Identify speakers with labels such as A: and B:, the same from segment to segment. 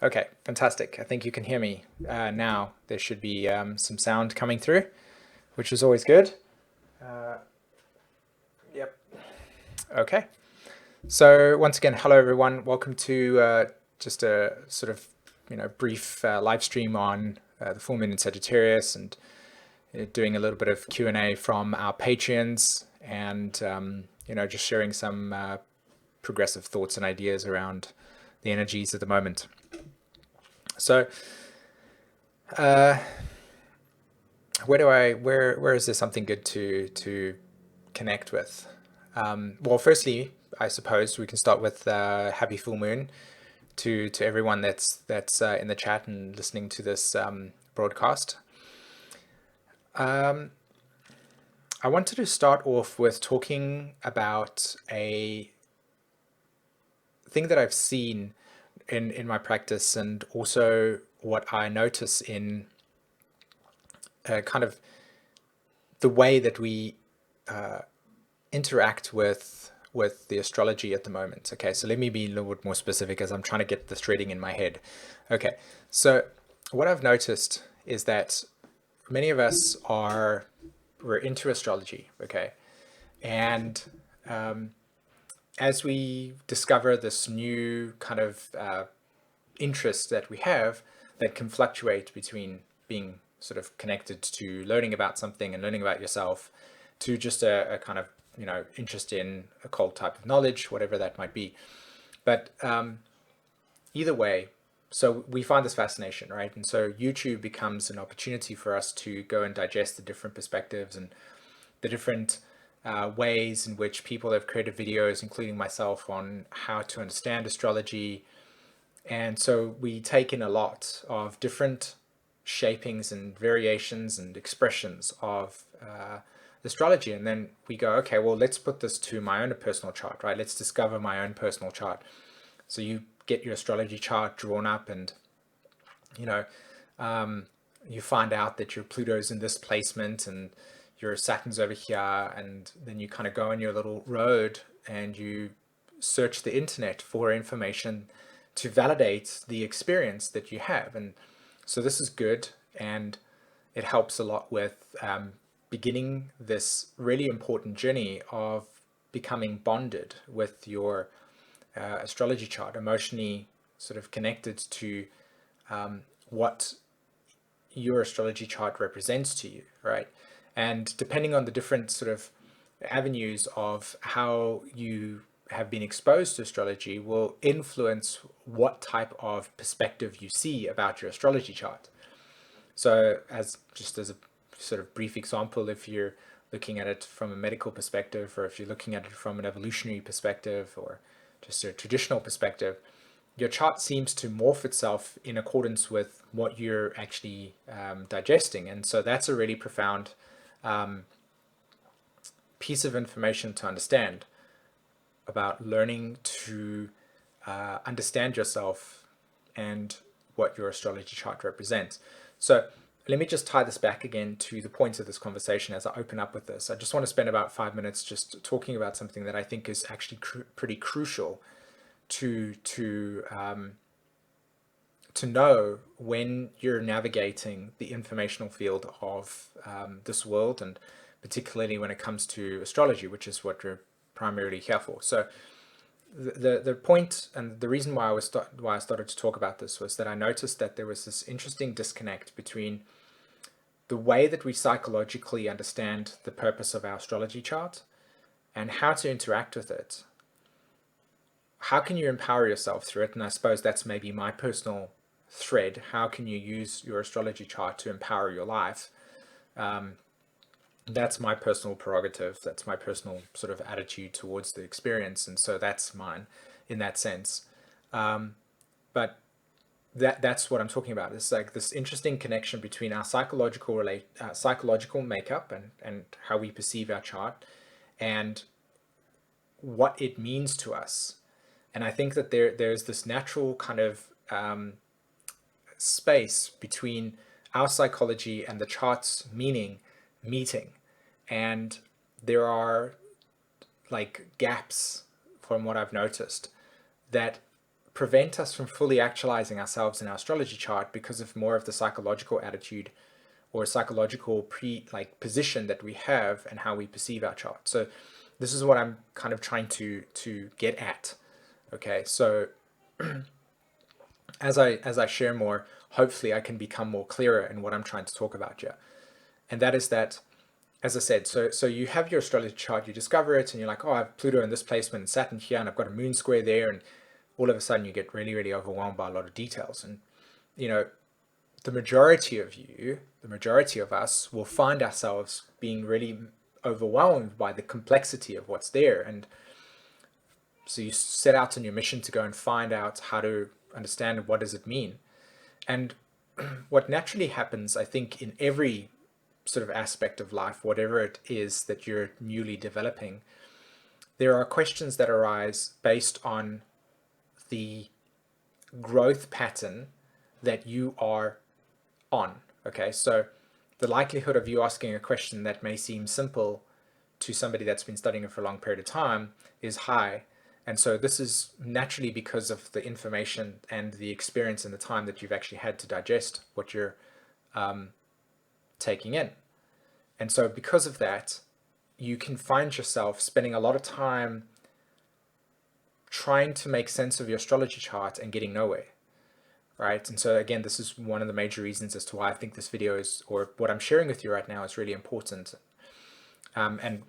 A: Okay, fantastic. I think you can hear me now. There should be some sound coming through, which is always good. Uh, yep. Okay. So once again, hello everyone. Welcome to just a sort of brief live stream on the full moon in Sagittarius, and doing a little bit of Q&A from our Patreons, and just sharing some progressive thoughts and ideas around the energies at the moment. So where is there something good to connect with? Well, firstly, I suppose we can start with happy full moon to everyone that's in the chat and listening to this broadcast. I wanted to start off with talking about a thing that I've seen in my practice, and also what I notice in kind of the way that we interact with the astrology at the moment. Okay, so let me be a little bit more specific as I'm trying to get the threading in my head. Okay, so what I've noticed is that many of us we're into astrology. Okay, and as we discover this new kind of interest that we have, that can fluctuate between being sort of connected to learning about something and learning about yourself, to just a kind of interest in occult type of knowledge, whatever that might be. But either way, so we find this fascination, right? And so YouTube becomes an opportunity for us to go and digest the different perspectives and the different ways in which people have created videos, including myself, on how to understand astrology. And so we take in a lot of different shapings and variations and expressions of astrology. And then we go, okay, well, let's put this to my own personal chart, right? Let's discover my own personal chart. So you get your astrology chart drawn up, and you know, you find out that your Pluto's in this placement and your Saturn's over here, and then you kind of go on your little road and you search the internet for information to validate the experience that you have. And so this is good, and it helps a lot with beginning this really important journey of becoming bonded with your astrology chart, emotionally sort of connected to what your astrology chart represents to you, right? And depending on the different sort of avenues of how you have been exposed to astrology will influence what type of perspective you see about your astrology chart. So as a sort of brief example, if you're looking at it from a medical perspective, or if you're looking at it from an evolutionary perspective, or just a traditional perspective, your chart seems to morph itself in accordance with what you're actually digesting. And so that's a really profound piece of information to understand about learning to understand yourself and what your astrology chart represents. So let me just tie this back again to the point of this conversation as I open up with this. I just want to spend about 5 minutes just talking about something that I think is actually pretty crucial to know when you're navigating the informational field of this world, and particularly when it comes to astrology, which is what we're primarily here for. So the point and the reason why I started to talk about this was that I noticed that there was this interesting disconnect between the way that we psychologically understand the purpose of our astrology chart and how to interact with it. How can you empower yourself through it? And I suppose that's maybe my personal thread. How can you use your astrology chart to empower your life? That's my personal prerogative. That's my personal sort of attitude towards the experience. And so that's mine in that sense. But that's what I'm talking about. It's like this interesting connection between our psychological makeup and how we perceive our chart, and what it means to us. And I think that there's this natural kind of space between our psychology and the chart's meeting. And there are like gaps, from what I've noticed, that prevent us from fully actualizing ourselves in our astrology chart because of more of the psychological attitude or psychological position that we have and how we perceive our chart. So this is what I'm kind of trying to get at. Okay, so as I share more, hopefully I can become more clearer in what I'm trying to talk about here. And that is that, as I said, so you have your astrology chart, you discover it, and you're like, oh, I have Pluto in this placement and Saturn here, and I've got a moon square there, and all of a sudden you get really, really overwhelmed by a lot of details. And, you know, the majority of us will find ourselves being really overwhelmed by the complexity of what's there. And so you set out on your mission to go and find out how to understand what does it mean. And what naturally happens, I think, in every sort of aspect of life, whatever it is that you're newly developing, there are questions that arise based on the growth pattern that you are on. Okay, so the likelihood of you asking a question that may seem simple to somebody that's been studying it for a long period of time is high. And so this is naturally because of the information and the experience and the time that you've actually had to digest what you're taking in. And so because of that, you can find yourself spending a lot of time trying to make sense of your astrology chart and getting nowhere, right? And so again, this is one of the major reasons as to why I think this video is, or what I'm sharing with you right now, is really important. And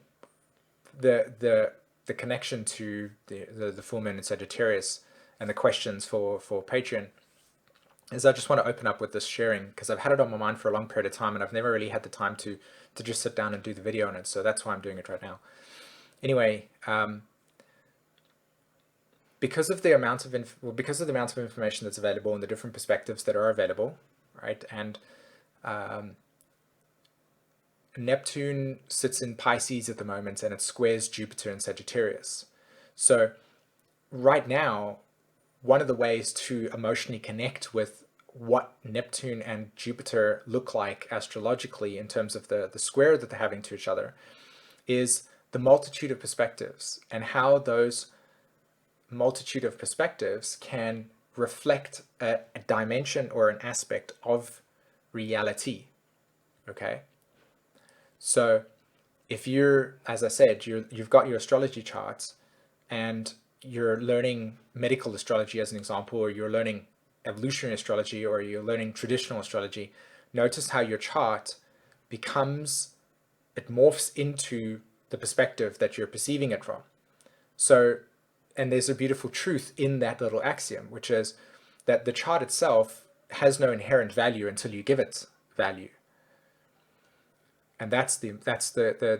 A: the connection to the full moon in Sagittarius and the questions for Patreon is I just want to open up with this sharing because I've had it on my mind for a long period of time and I've never really had the time to just sit down and do the video on it. So that's why I'm doing it right now. Anyway, because of the amount of information that's available and the different perspectives that are available, right? And Neptune sits in Pisces at the moment and it squares Jupiter in Sagittarius. So right now, one of the ways to emotionally connect with what Neptune and Jupiter look like astrologically in terms of the square that they're having to each other is the multitude of perspectives and how those multitude of perspectives can reflect a dimension or an aspect of reality. Okay, so if you're, as I said, you've got your astrology charts and you're learning medical astrology as an example, or you're learning evolutionary astrology, or you're learning traditional astrology, notice how your chart it morphs into the perspective that you're perceiving it from. So, and there's a beautiful truth in that little axiom, which is that the chart itself has no inherent value until you give it value. And that's the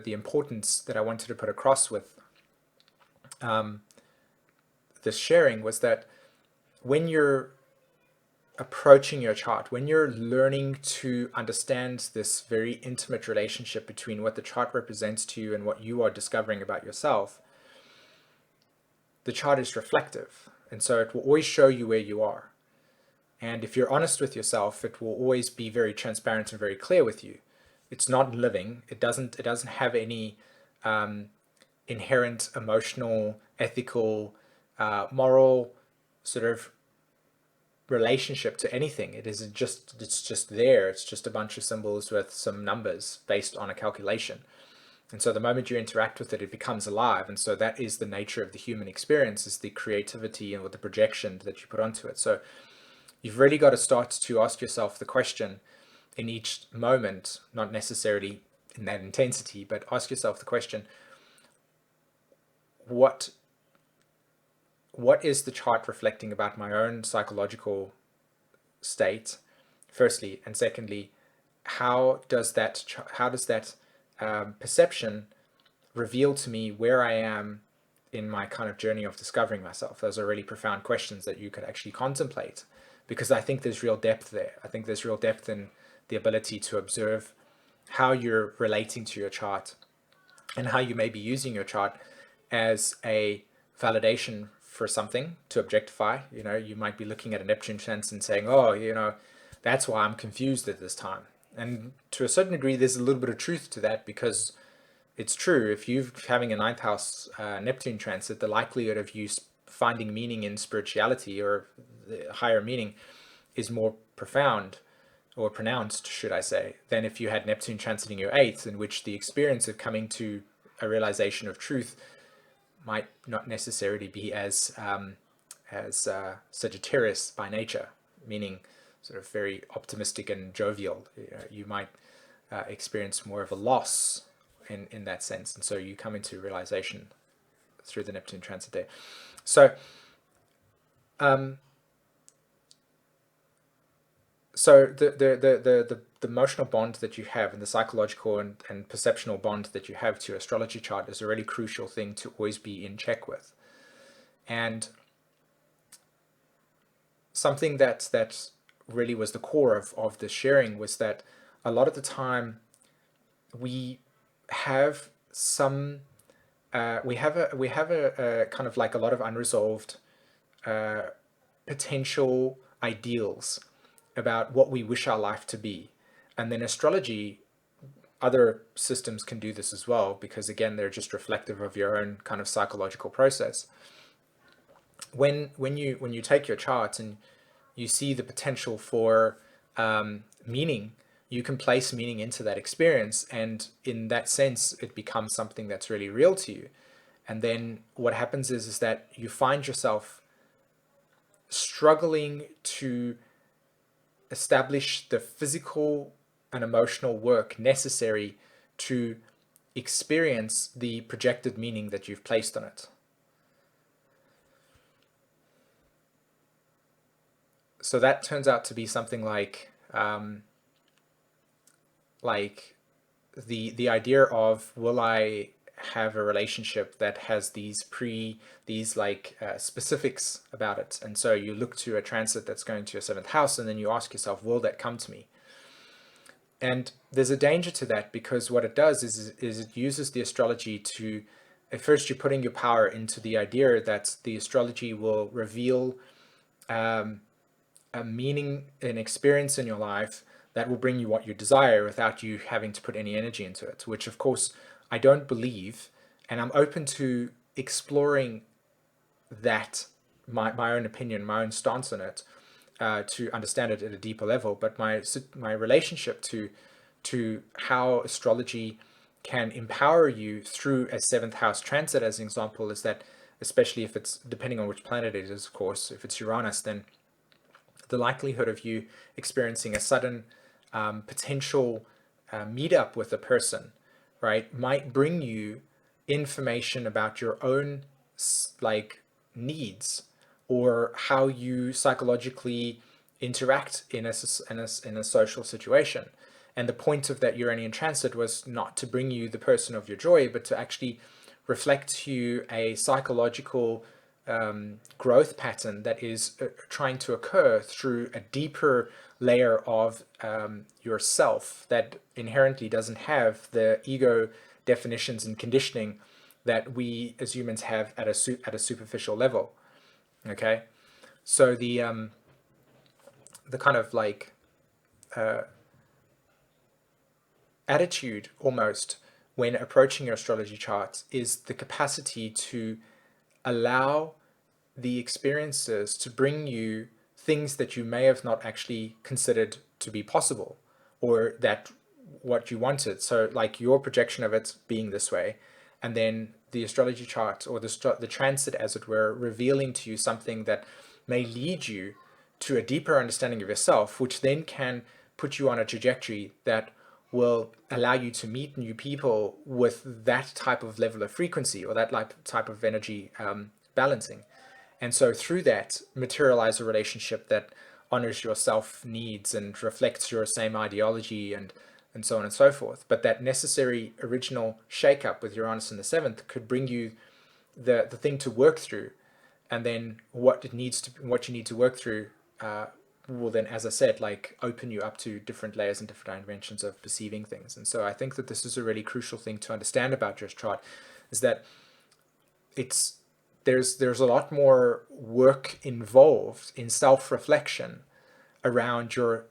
A: importance that I wanted to put across with this sharing, was that when you're approaching your chart, when you're learning to understand this very intimate relationship between what the chart represents to you and what you are discovering about yourself, the chart is reflective. And so it will always show you where you are. And if you're honest with yourself, it will always be very transparent and very clear with you. It's not living. It doesn't have any inherent emotional, ethical, moral sort of relationship to anything. It's just there. It's just a bunch of symbols with some numbers based on a calculation. And so the moment you interact with it, it becomes alive. And so that is the nature of the human experience, is the creativity and the projection that you put onto it. So you've really got to start to ask yourself the question in each moment, not necessarily in that intensity, but ask yourself the question, what is the chart reflecting about my own psychological state, firstly, and secondly, how does that perception reveal to me where I am in my kind of journey of discovering myself? Those are really profound questions that you could actually contemplate, because I think there's real depth there. I think there's real depth in the ability to observe how you're relating to your chart and how you may be using your chart as a validation for something to objectify. You might be looking at a Neptune chance and saying, oh, that's why I'm confused at this time. And to a certain degree, there's a little bit of truth to that, because it's true. If you're having a ninth house Neptune transit, the likelihood of you finding meaning in spirituality, or the higher meaning, is more profound, or pronounced, should I say, than if you had Neptune transiting your eighth, in which the experience of coming to a realization of truth might not necessarily be as Sagittarius by nature, meaning sort of very optimistic and jovial. You might experience more of a loss in that sense, and so you come into realization through the Neptune transit there. So so the emotional bond that you have, and the psychological and perceptual bond that you have to your astrology chart, is a really crucial thing to always be in check with. And something that really was the core of the sharing was that a lot of the time we have some we have a kind of like a lot of unresolved potential ideals about what we wish our life to be. And then astrology, other systems can do this as well, because again, they're just reflective of your own kind of psychological process. When you take your chart and you see the potential for meaning, you can place meaning into that experience, and in that sense, it becomes something that's really real to you. And then what happens is that you find yourself struggling to establish the physical and emotional work necessary to experience the projected meaning that you've placed on it. So that turns out to be something like the idea of, will I have a relationship that has these specifics about it? And so you look to a transit that's going to your 7th house, and then you ask yourself, will that come to me? And there's a danger to that, because what it does is it uses the astrology to, at first you're putting your power into the idea that the astrology will reveal a meaning, an experience in your life that will bring you what you desire without you having to put any energy into it, which of course I don't believe, and I'm open to exploring that, my own opinion, my own stance on it, to understand it at a deeper level. But my relationship to how astrology can empower you through a 7th house transit, as an example, is that, especially if it's, depending on which planet it is, of course, if it's Uranus, then the likelihood of you experiencing a sudden potential meetup with a person, right, might bring you information about your own needs, or how you psychologically interact in a social situation. And the point of that Uranian transit was not to bring you the person of your joy, but to actually reflect to you a psychological growth pattern that is trying to occur through a deeper layer of yourself that inherently doesn't have the ego definitions and conditioning that we as humans have at a superficial level. Okay, so the kind of attitude almost when approaching your astrology charts is the capacity to allow the experiences to bring you things that you may have not actually considered to be possible, or that what you wanted. So like your projection of it being this way, and then the astrology chart, or the transit, as it were, revealing to you something that may lead you to a deeper understanding of yourself, which then can put you on a trajectory that will allow you to meet new people with that type of level of frequency, or that type of energy balancing. And so through that, materialize a relationship that honors your self needs and reflects your same ideology, and so on and so forth. But that necessary original shakeup with Uranus in the 7th could bring you the thing to work through, and then what you need to work through will then, as I said, open you up to different layers and different dimensions of perceiving things. And so I think that this is a really crucial thing to understand about your chart, is that there's a lot more work involved in self-reflection around your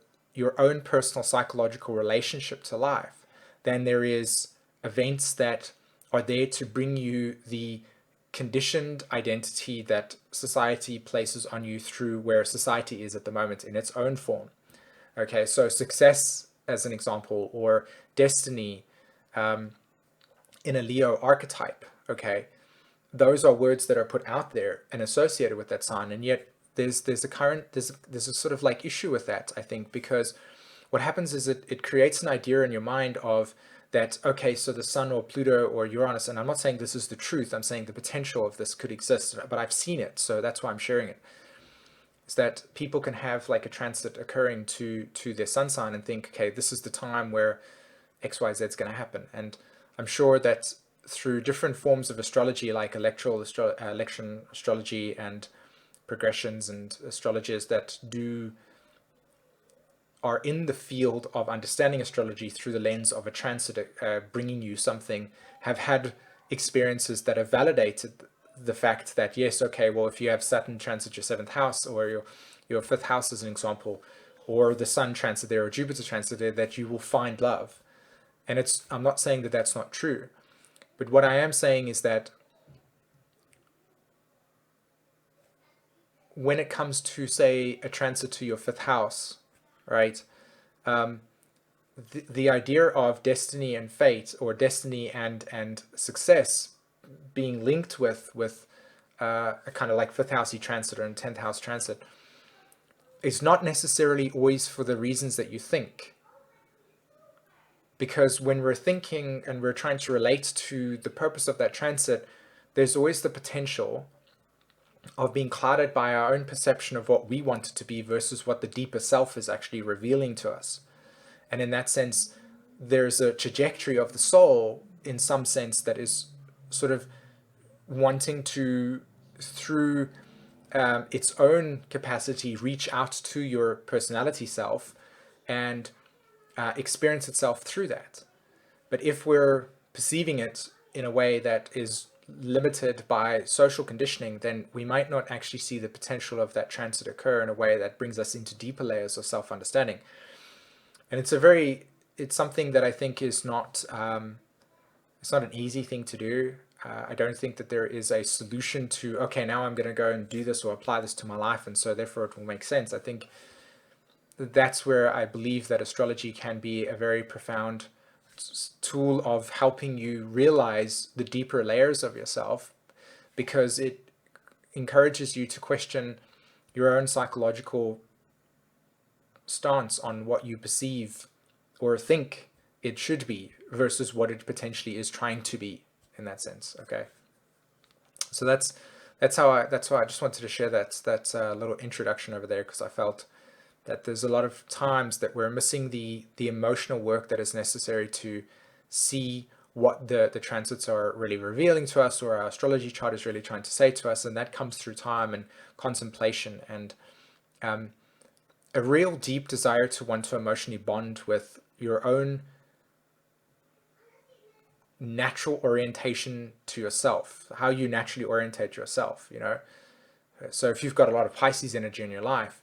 A: own personal psychological relationship to life than there is events that are there to bring you the conditioned identity that society places on you through where society is at the moment in its own form. Okay, so success, as an example, or destiny, in a Leo archetype, okay, those are words that are put out there and associated with that sign, and yet there's a sort of like issue with that, I think, because what happens is it creates an idea in your mind of that, okay, so the sun or Pluto or Uranus, and I'm not saying this is the truth, I'm saying the potential of this could exist, but I've seen it, so that's why I'm sharing it, is that people can have like a transit occurring to their sun sign and think, okay, this is the time where XYZ is going to happen. And I'm sure that through different forms of astrology, like election astrology and progressions and astrologers that are in the field of understanding astrology through the lens of a transit bringing you something, have had experiences that have validated the fact that, yes, okay, well, if you have Saturn transit your seventh house, or your fifth house as an example, or the sun transit there or Jupiter transit there, that you will find love. And I'm not saying that that's not true, but what I am saying is that when it comes to, say, a transit to your fifth house, right, the idea of destiny and fate, or destiny and success being linked with a kind of like fifth housey transit or a 10th house transit is not necessarily always for the reasons that you think. Because when we're thinking and we're trying to relate to the purpose of that transit, there's always the potential of being clouded by our own perception of what we want it to be versus what the deeper self is actually revealing to us. And in that sense, there's a trajectory of the soul in some sense that is sort of wanting to, through its own capacity, reach out to your personality self and experience itself through that. But if we're perceiving it in a way that is limited by social conditioning, then we might not actually see the potential of that transit occur in a way that brings us into deeper layers of self-understanding. And it's something that I think is not, it's not an easy thing to do. I don't think that there is a solution to, okay, now I'm going to go and do this or apply this to my life, and so therefore it will make sense. I think that's where I believe that astrology can be a very profound tool of helping you realize the deeper layers of yourself, because it encourages you to question your own psychological stance on what you perceive or think it should be versus what it potentially is trying to be in that sense. Okay, so that's why I just wanted to share that little introduction over there, because I felt that there's a lot of times that we're missing the emotional work that is necessary to see what the transits are really revealing to us, or our astrology chart is really trying to say to us, and that comes through time and contemplation and a real deep desire to want to emotionally bond with your own natural orientation to yourself, how you naturally orientate yourself, you know. So if you've got a lot of Pisces energy in your life,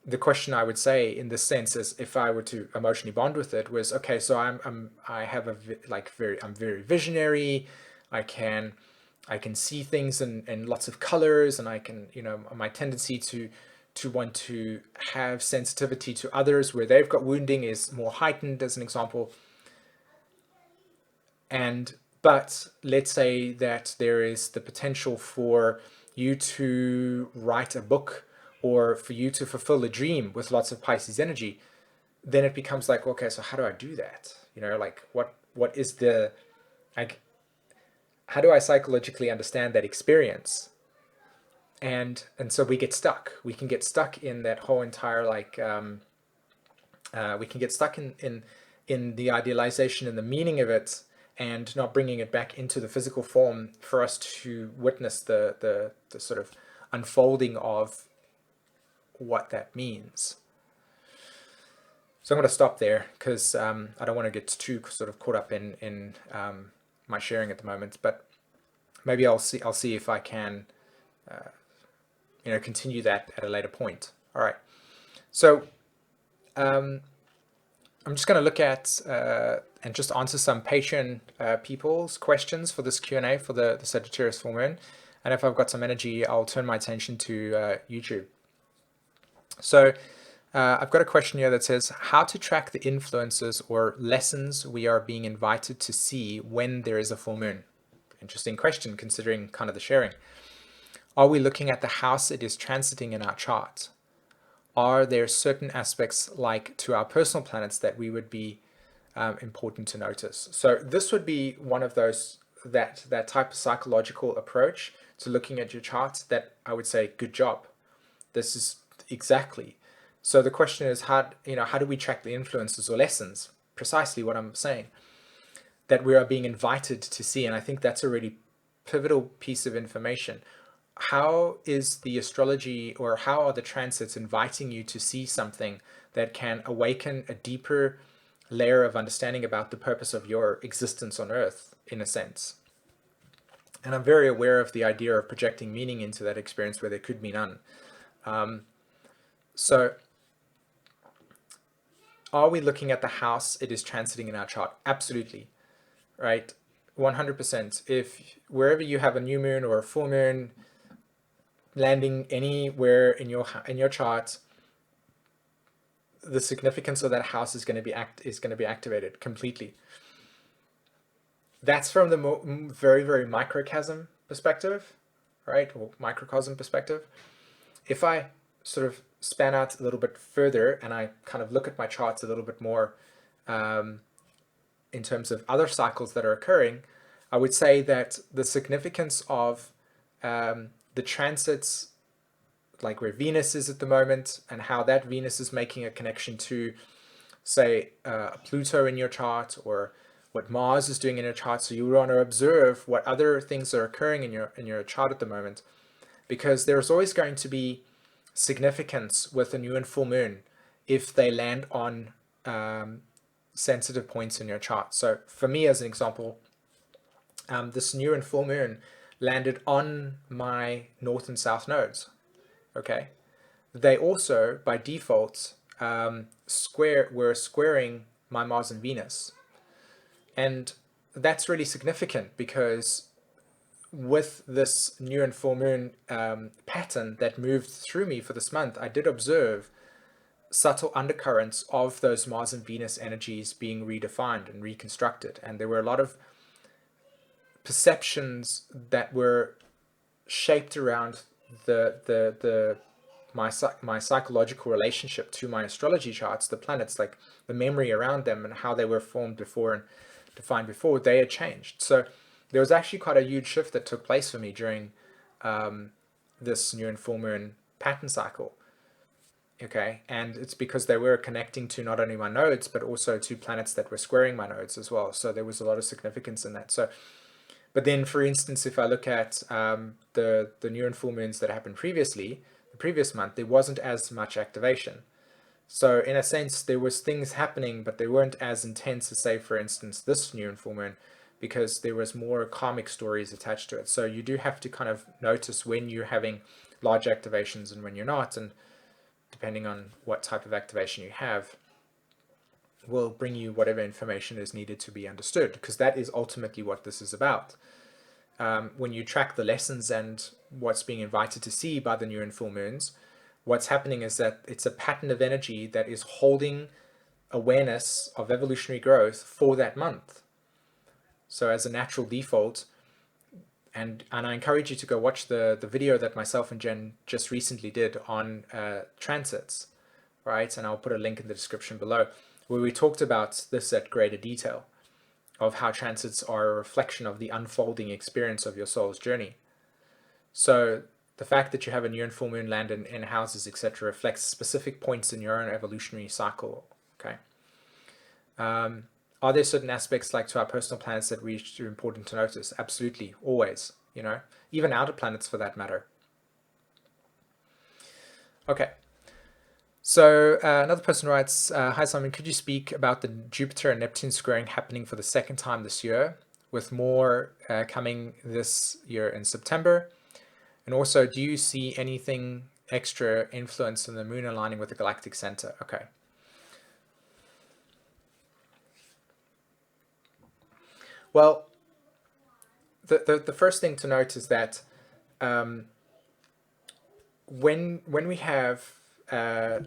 A: the question I would say in this sense is, if I were to emotionally bond with it, was, okay, so I'm very visionary. I can see things in lots of colors, and I can, you know, my tendency to want to have sensitivity to others where they've got wounding is more heightened, as an example. But let's say that there is the potential for you to write a book, or for you to fulfill a dream with lots of Pisces energy. Then it becomes like, okay, so how do I do that? You know, like what is the, like, how do I psychologically understand that experience? And so we get stuck. We can get stuck in that whole entire we can get stuck in the idealization and the meaning of it, and not bringing it back into the physical form for us to witness the sort of unfolding of what that means. So I'm going to stop there, because I don't want to get too sort of caught up in my sharing at the moment. But maybe I'll see if I can continue that at a later point. All right. So I'm just going to look at and just answer some Patreon people's questions for this Q&A for the Sagittarius full moon. And if I've got some energy, I'll turn my attention to YouTube. So I've got a question here that says, how to track the influences or lessons we are being invited to see when there is a full moon? Interesting question, considering kind of the sharing. Are we looking at the house it is transiting in our chart? Are there certain aspects, like to our personal planets, that we would be important to notice? So this would be one of those, that type of psychological approach to looking at your charts that I would say, good job. This is exactly. So the question is, how do we track the influences or lessons? Precisely what I'm saying, that we are being invited to see. And I think that's a really pivotal piece of information. How is the astrology, or how are the transits inviting you to see something that can awaken a deeper layer of understanding about the purpose of your existence on Earth, in a sense? And I'm very aware of the idea of projecting meaning into that experience where there could be none. So are we looking at the house it is transiting in our chart? Absolutely, right? 100%. If wherever you have a new moon or a full moon landing anywhere in your chart, the significance of that house is going to be activated completely. That's from the very, very microcosm perspective, right? Or microcosm perspective. If I sort of span out a little bit further and I kind of look at my charts a little bit more in terms of other cycles that are occurring, I would say that the significance of the transits, like where Venus is at the moment, and how that Venus is making a connection to, say, Pluto in your chart, or what Mars is doing in your chart. So you want to observe what other things are occurring in your chart at the moment, because there's always going to be significance with a new and full moon if they land on sensitive points in your chart. So for me, as an example, this new and full moon landed on my north and south nodes. Okay, they also by default were squaring my Mars and Venus, and that's really significant because with this new and full moon pattern that moved through me for this month, I did observe subtle undercurrents of those Mars and Venus energies being redefined and reconstructed, and there were a lot of perceptions that were shaped around my psychological relationship to my astrology charts, the planets, like the memory around them and how they were formed before and defined before, they had changed. So there was actually quite a huge shift that took place for me during this new and full moon pattern cycle. Okay, and it's because they were connecting to not only my nodes, but also to planets that were squaring my nodes as well. So there was a lot of significance in that. So, but then, for instance, if I look at the new and full moons that happened previously, the previous month, there wasn't as much activation. So in a sense, there was things happening, but they weren't as intense as, say, for instance, this new and full moon, because there was more karmic stories attached to it. So you do have to kind of notice when you're having large activations and when you're not, and depending on what type of activation you have, will bring you whatever information is needed to be understood, because that is ultimately what this is about. When you track the lessons and what's being invited to see by the new and full moons, what's happening is that it's a pattern of energy that is holding awareness of evolutionary growth for that month. So as a natural default, and I encourage you to go watch the video that myself and Jen just recently did on transits, right? And I'll put a link in the description below, where we talked about this at greater detail, of how transits are a reflection of the unfolding experience of your soul's journey. So the fact that you have a new and full moon land in houses, etc., reflects specific points in your own evolutionary cycle. Okay. Are there certain aspects, like to our personal planets, that we are important to notice? Absolutely, always. Even outer planets for that matter. Okay. So another person writes, hi Simon, could you speak about the Jupiter and Neptune squaring happening for the second time this year, with more coming this year in September? And also, do you see anything extra influence in the moon aligning with the galactic center? Okay. Well, the first thing to note is that um, when we have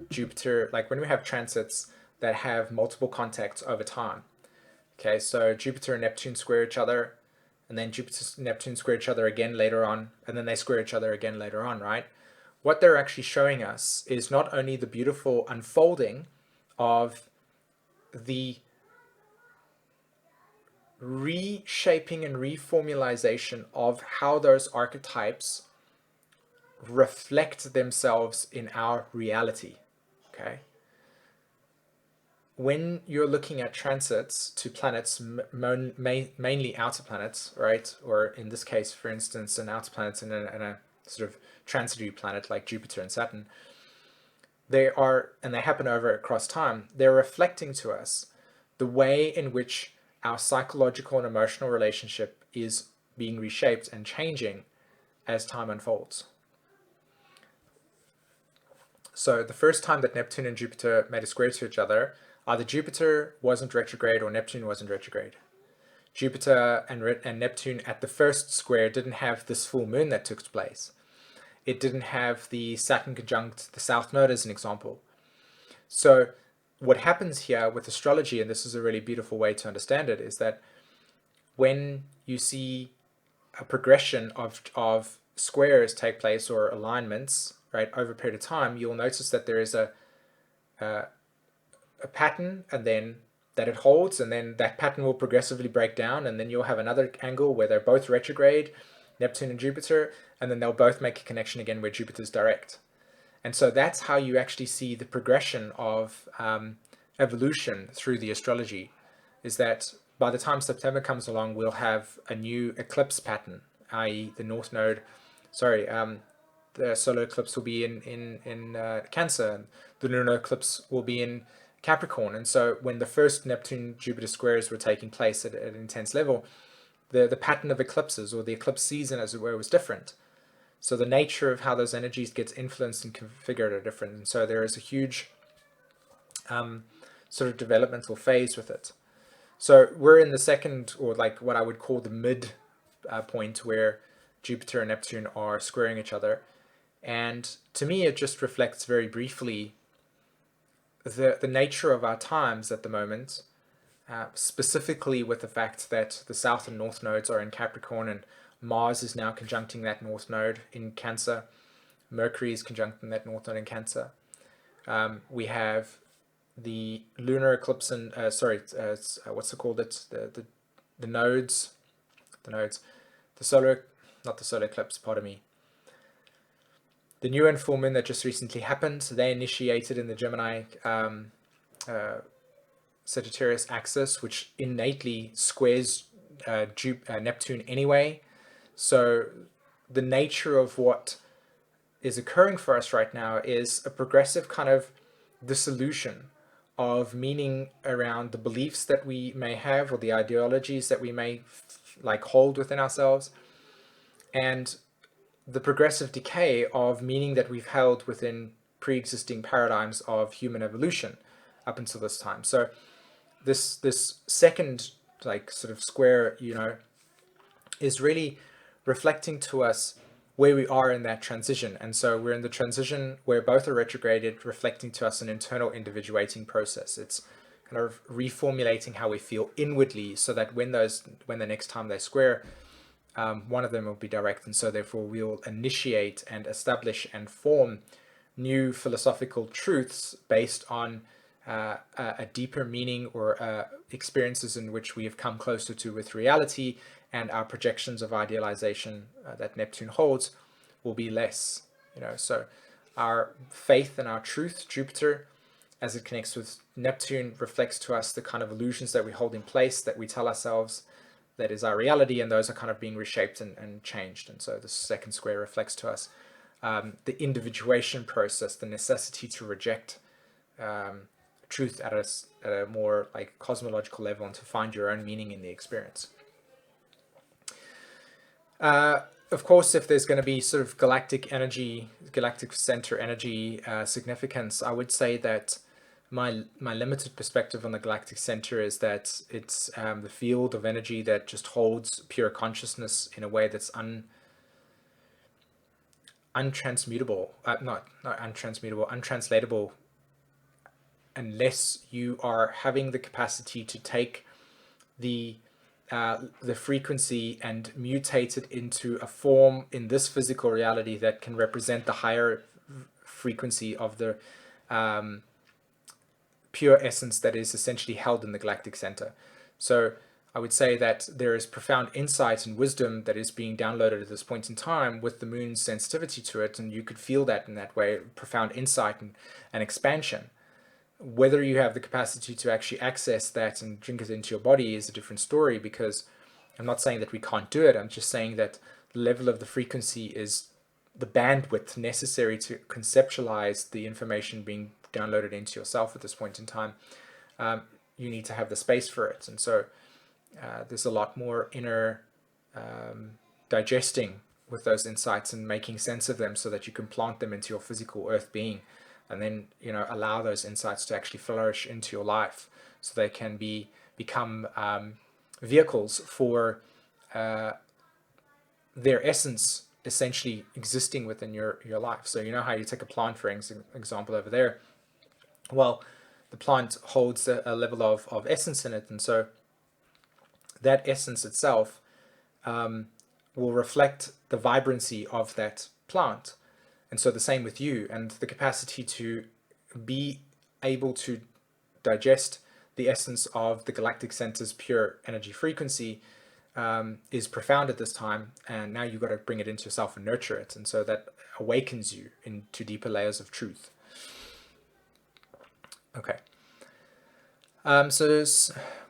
A: Jupiter, like when we have transits that have multiple contacts over time. Okay, so Jupiter and Neptune square each other, and then Jupiter and Neptune square each other again later on, and then they square each other again later on, right? What they're actually showing us is not only the beautiful unfolding of the reshaping and reformulation of how those archetypes reflect themselves in our reality. Okay. When you're looking at transits to planets, mainly outer planets, right? Or in this case, for instance, an outer planet and a sort of transitory planet like Jupiter and Saturn, they are, and they happen over across time, they're reflecting to us the way in which our psychological and emotional relationship is being reshaped and changing as time unfolds. So the first time that Neptune and Jupiter made a square to each other, either Jupiter wasn't retrograde or Neptune wasn't retrograde. Jupiter and Neptune at the first square didn't have this full moon that took place. It didn't have the Saturn conjunct the South Node as an example. So what happens here with astrology, and this is a really beautiful way to understand it, is that when you see a progression of squares take place or alignments, right, over a period of time, you'll notice that there is a pattern, and then that it holds, and then that pattern will progressively break down, and then you'll have another angle where they're both retrograde, Neptune and Jupiter, and then they'll both make a connection again where Jupiter's direct. And so that's how you actually see the progression of evolution through the astrology, is that by the time September comes along, we'll have a new eclipse pattern, i.e. the North Node, the solar eclipse will be in Cancer, and the lunar eclipse will be in Capricorn. And so when the first Neptune-Jupiter squares were taking place at an intense level, the pattern of eclipses, or the eclipse season as it were, was different. So the nature of how those energies gets influenced and configured are different. And so there is a huge sort of developmental phase with it. So we're in the second, or like what I would call the mid point, where Jupiter and Neptune are squaring each other. And to me, it just reflects very briefly the nature of our times at the moment, specifically with the fact that the South and North nodes are in Capricorn, and Mars is now conjuncting that North node in Cancer. Mercury is conjuncting that North node in Cancer. We have the lunar eclipse and what's it called? It's the nodes, the solar, not the solar eclipse. Pardon me. The new and full moon that just recently happened, they initiated in the Gemini Sagittarius axis, which innately squares Neptune anyway. So the nature of what is occurring for us right now is a progressive kind of dissolution of meaning around the beliefs that we may have, or the ideologies that we may like hold within ourselves, and the progressive decay of meaning that we've held within pre-existing paradigms of human evolution up until this time. So this second like sort of square, is really reflecting to us where we are in that transition. And so we're in the transition where both are retrograded, reflecting to us an internal individuating process. It's kind of reformulating how we feel inwardly, so that when the next time they square, one of them will be direct, and so therefore we'll initiate and establish and form new philosophical truths based on a deeper meaning, or experiences in which we have come closer to with reality, and our projections of idealization that Neptune holds will be less. So our faith and our truth, Jupiter, as it connects with Neptune, reflects to us the kind of illusions that we hold in place, that we tell ourselves that is our reality, and those are kind of being reshaped and changed. And so the second square reflects to us the individuation process, the necessity to reject truth at a more like cosmological level, and to find your own meaning in the experience. Of course, if there's going to be sort of galactic energy, galactic center energy significance, I would say that my limited perspective on the galactic center is that it's the field of energy that just holds pure consciousness in a way that's untransmutable, not untransmutable, untranslatable, unless you are having the capacity to take the frequency and mutate it into a form in this physical reality that can represent the higher frequency of the pure essence that is essentially held in the galactic center. So I would say that there is profound insight and wisdom that is being downloaded at this point in time with the moon's sensitivity to it, and you could feel that in that way, profound insight and expansion. Whether you have the capacity to actually access that and drink it into your body is a different story, because I'm not saying that we can't do it. I'm just saying that the level of the frequency is the bandwidth necessary to conceptualize the information being downloaded into yourself at this point in time. You need to have the space for it. And so there's a lot more inner digesting with those insights and making sense of them so that you can plant them into your physical earth being, and then allow those insights to actually flourish into your life so they can become vehicles for their essence essentially existing within your life. So you know how you take a plant, for example, over there. Well, the plant holds a level of essence in it, and so that essence itself will reflect the vibrancy of that plant. And so the same with you, and the capacity to be able to digest the essence of the galactic center's pure energy frequency is profound at this time. And now you've got to bring it into yourself and nurture it. And so that awakens you into deeper layers of truth. Okay. So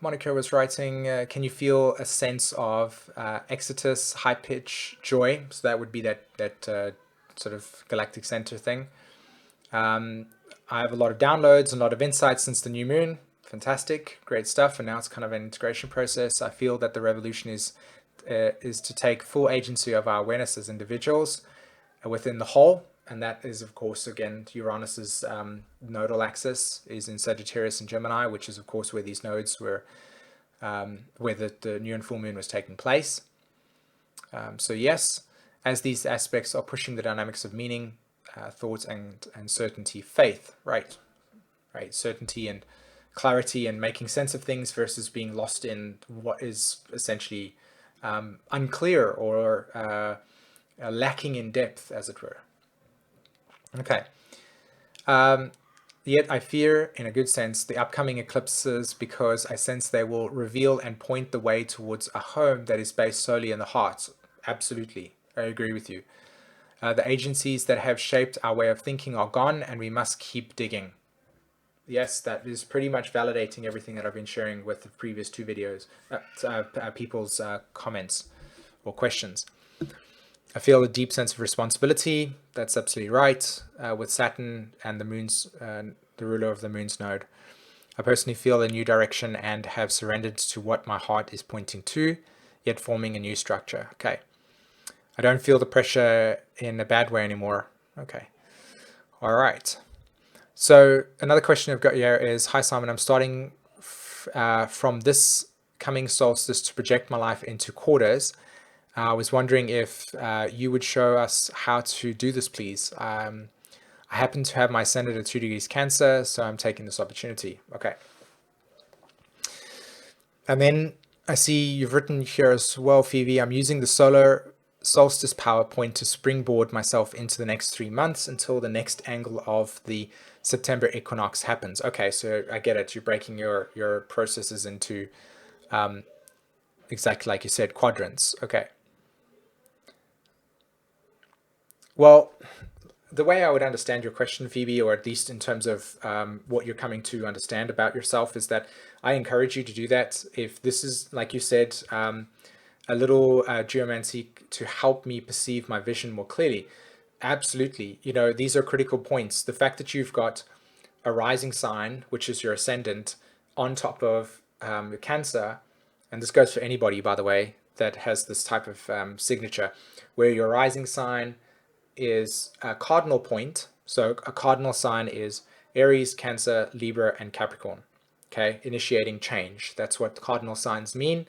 A: Monica was writing, can you feel a sense of exitus, high pitch, joy? So that would be that sort of galactic center thing. I have a lot of downloads and a lot of insights since the new moon. Fantastic, great stuff. And now it's kind of an integration process. I feel that the revolution is to take full agency of our awareness as individuals within the whole. And that is, of course, again, Uranus's nodal axis is in Sagittarius and Gemini, which is, of course, where these nodes were, where the new and full moon was taking place. So yes, as these aspects are pushing the dynamics of meaning, thought, and certainty, faith, right, certainty and clarity and making sense of things versus being lost in what is essentially unclear or lacking in depth, as it were. Okay. Yet I fear, in a good sense, the upcoming eclipses because I sense they will reveal and point the way towards a home that is based solely in the heart. Absolutely. I agree with you. The agencies that have shaped our way of thinking are gone, and we must keep digging. Yes, that is pretty much validating everything that I've been sharing with the previous two videos, people's comments or questions. I feel a deep sense of responsibility. That's absolutely right. With Saturn and the moon's, the ruler of the moon's node. I personally feel a new direction and have surrendered to what my heart is pointing to, yet forming a new structure. Okay. I don't feel the pressure in a bad way anymore. Okay. All right. So another question I've got here is, hi Simon, I'm starting from this coming solstice to project my life into quarters. I was wondering if you would show us how to do this, please. I happen to have my ascendant at 2 degrees Cancer, so I'm taking this opportunity. Okay. And then I see you've written here as well, Phoebe, I'm using the solar solstice PowerPoint to springboard myself into the next 3 months until the next angle of the September equinox happens. Okay, so I get it. You're breaking your processes into, exactly like you said, quadrants. Okay. Well, the way I would understand your question, Phoebe, or at least in terms of what you're coming to understand about yourself, is that I encourage you to do that. If this is, like you said, a little geomancy to help me perceive my vision more clearly, absolutely. These are critical points. The fact that you've got a rising sign, which is your ascendant, on top of your Cancer, and this goes for anybody, by the way, that has this type of signature, where your rising sign is a cardinal point. So a cardinal sign is Aries, Cancer, Libra, and Capricorn. Okay, initiating change. That's what cardinal signs mean,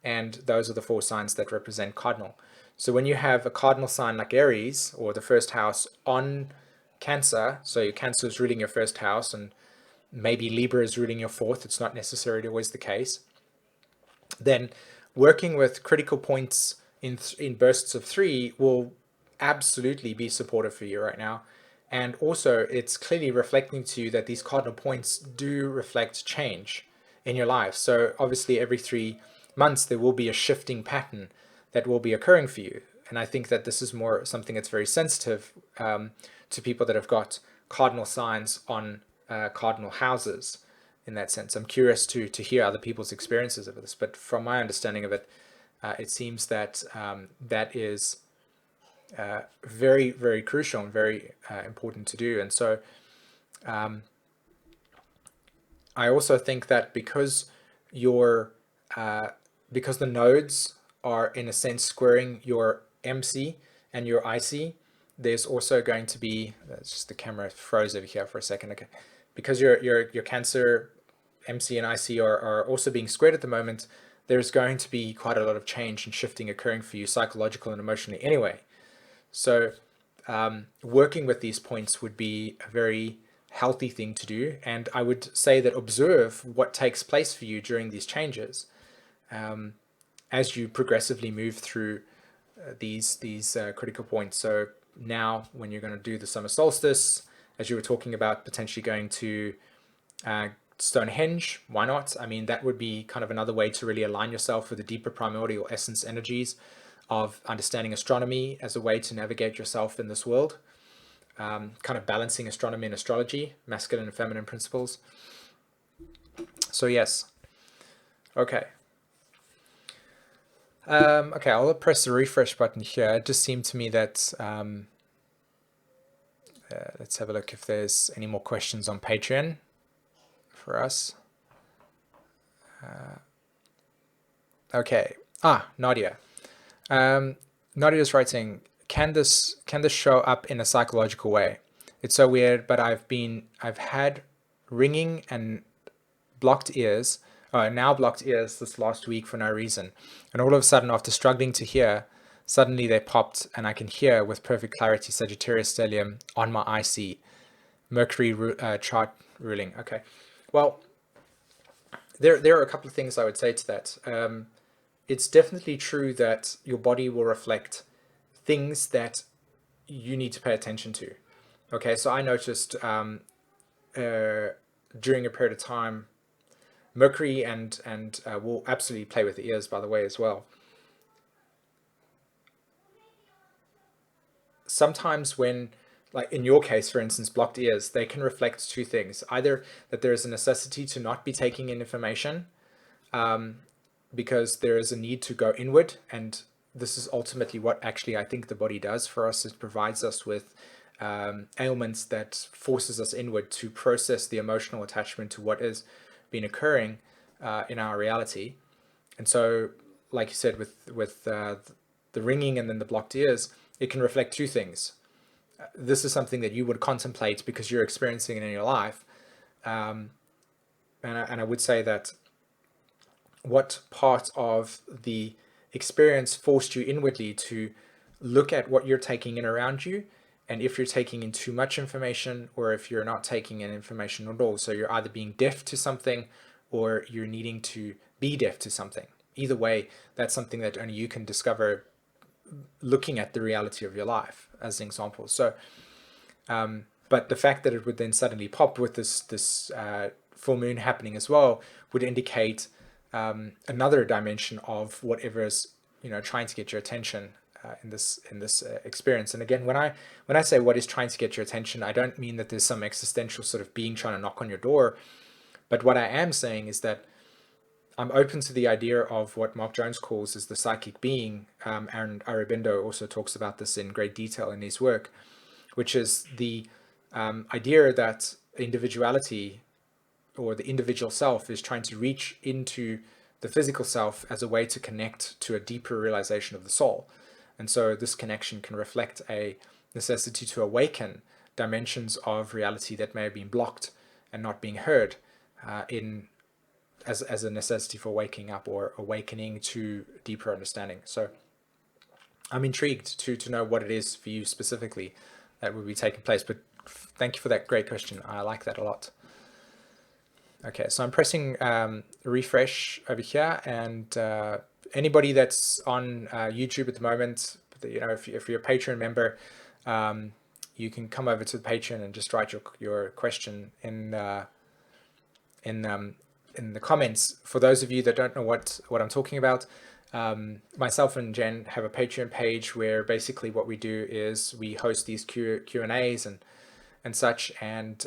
A: and those are the 4 signs that represent cardinal. So when you have a cardinal sign like Aries, or the first house on Cancer, so your Cancer is ruling your first house, and maybe Libra is ruling your fourth, it's not necessarily always the case, then working with critical points in bursts of 3 will absolutely be supportive for you right now. And also, it's clearly reflecting to you that these cardinal points do reflect change in your life. So obviously, every 3 months, there will be a shifting pattern that will be occurring for you. And I think that this is more something that's very sensitive to people that have got cardinal signs on cardinal houses in that sense. I'm curious to hear other people's experiences of this, but from my understanding of it, it seems that that is very, very crucial and very important to do. And so I also think that because because the nodes are in a sense squaring your MC and your IC, there's also going to be, that's just the camera froze over here for a second. Okay, because your Cancer, MC, and IC are also being squared at the moment, there's going to be quite a lot of change and shifting occurring for you psychological and emotionally anyway. So working with these points would be a very healthy thing to do. And I would say that observe what takes place for you during these changes as you progressively move through these critical points. So now when you're going to do the summer solstice, as you were talking about potentially going to Stonehenge, why not? I mean, that would be kind of another way to really align yourself with the deeper primordial essence energies of understanding astronomy as a way to navigate yourself in this world. Kind of balancing astronomy and astrology, masculine and feminine principles. So yes. Okay. Okay, I'll press the refresh button here. It just seemed to me that let's have a look if there's any more questions on Patreon for us. Okay. Nadia. Nadia's writing, can this show up in a psychological way? It's so weird, but I've had ringing and blocked ears, now blocked ears this last week for no reason. And all of a sudden, after struggling to hear, suddenly they popped and I can hear with perfect clarity Sagittarius stellium on my IC. Mercury chart ruling. Okay. Well, there are a couple of things I would say to that. It's definitely true that your body will reflect things that you need to pay attention to. Okay, so I noticed during a period of time, Mercury and will absolutely play with the ears, by the way, as well. Sometimes when, like in your case, for instance, blocked ears, they can reflect 2 things. Either that there is a necessity to not be taking in information because there is a need to go inward, and this is ultimately what actually I think the body does for us. It provides us with ailments that forces us inward to process the emotional attachment to what has been occurring in our reality. And so, like you said, with the ringing and then the blocked ears, it can reflect 2 things. This is something that you would contemplate because you're experiencing it in your life. And I would say that what part of the experience forced you inwardly to look at what you're taking in around you, and if you're taking in too much information or if you're not taking in information at all. So you're either being deaf to something or you're needing to be deaf to something. Either way, that's something that only you can discover looking at the reality of your life as an example. So but the fact that it would then suddenly pop with this full moon happening as well would indicate another dimension of whatever is trying to get your attention in this experience. And again, when I say what is trying to get your attention, I don't mean that there's some existential sort of being trying to knock on your door, but what I am saying is that I'm open to the idea of what Mark Jones calls as the psychic being, and Aurobindo also talks about this in great detail in his work, which is the idea that individuality or the individual self is trying to reach into the physical self as a way to connect to a deeper realization of the soul. And so this connection can reflect a necessity to awaken, dimensions of reality that may have been blocked and not being heard in as a necessity for waking up or awakening to deeper understanding. So I'm intrigued to know what it is for you specifically that will be taking place. But thank you for that great question. I like that a lot. Okay, so I'm pressing refresh over here, and anybody that's on YouTube at the moment, if you're a Patreon member, you can come over to the Patreon and just write your question in the comments. For those of you that don't know what I'm talking about, myself and Jen have a Patreon page where basically what we do is we host these Q&As and such, and